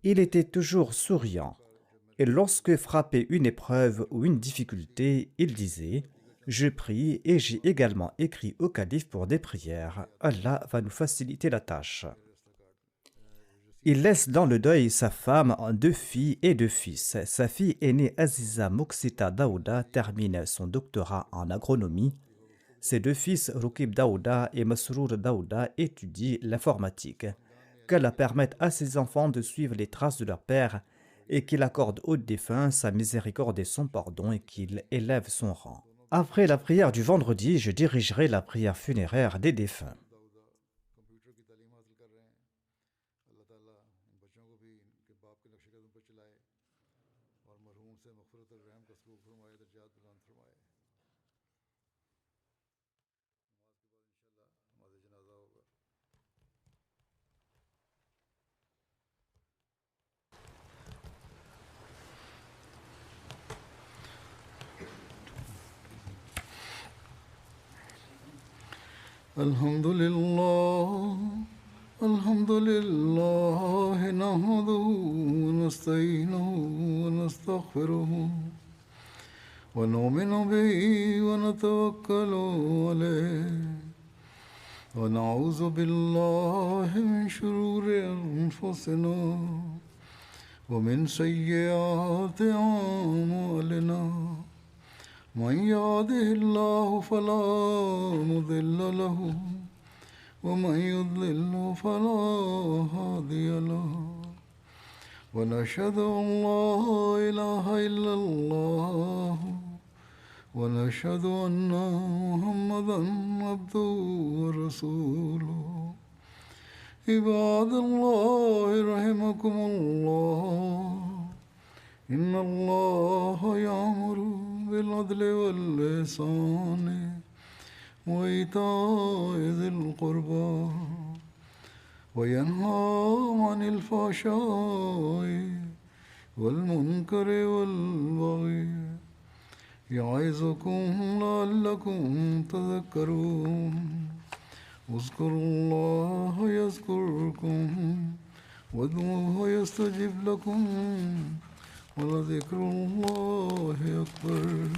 Il était toujours souriant. Et lorsque frappait une épreuve ou une difficulté, il disait « Je prie et j'ai également écrit au calife pour des prières. Allah va nous faciliter la tâche. » Il laisse dans le deuil sa femme, 2 filles et 2 fils. Sa fille aînée Aziza Moksita Daouda termine son doctorat en agronomie. Ses 2 fils, Rukib Daouda et Masrour Daouda, étudient l'informatique. Qu'Allah permette à ses enfants de suivre les traces de leur père et qu'il accorde au défunt sa miséricorde et son pardon et qu'il élève son rang. Après la prière du vendredi, je dirigerai la prière funéraire des défunts. الحمد لله نحمده ونستعينه ونستغفره ونؤمن به ونتوكل عليه ونعوذ بالله من شرور أنفسنا ومن سيئات أعمالنا من يهده الله فلا مضل له ومن يضلل فلا هادي له ونشهد أن لا إله إلا الله ونشهد أن محمدا عبده ورسوله عباد الله رحمكم الله إن الله يأمر بالعدل والإحسان وإيتاء ذي القربى وينهى عن الفحشاء والمنكر والبغي يعظكم لعلكم تذكرون اذكروا الله يذكركم وادعوه يستجب لكم ولذكر الله أكبر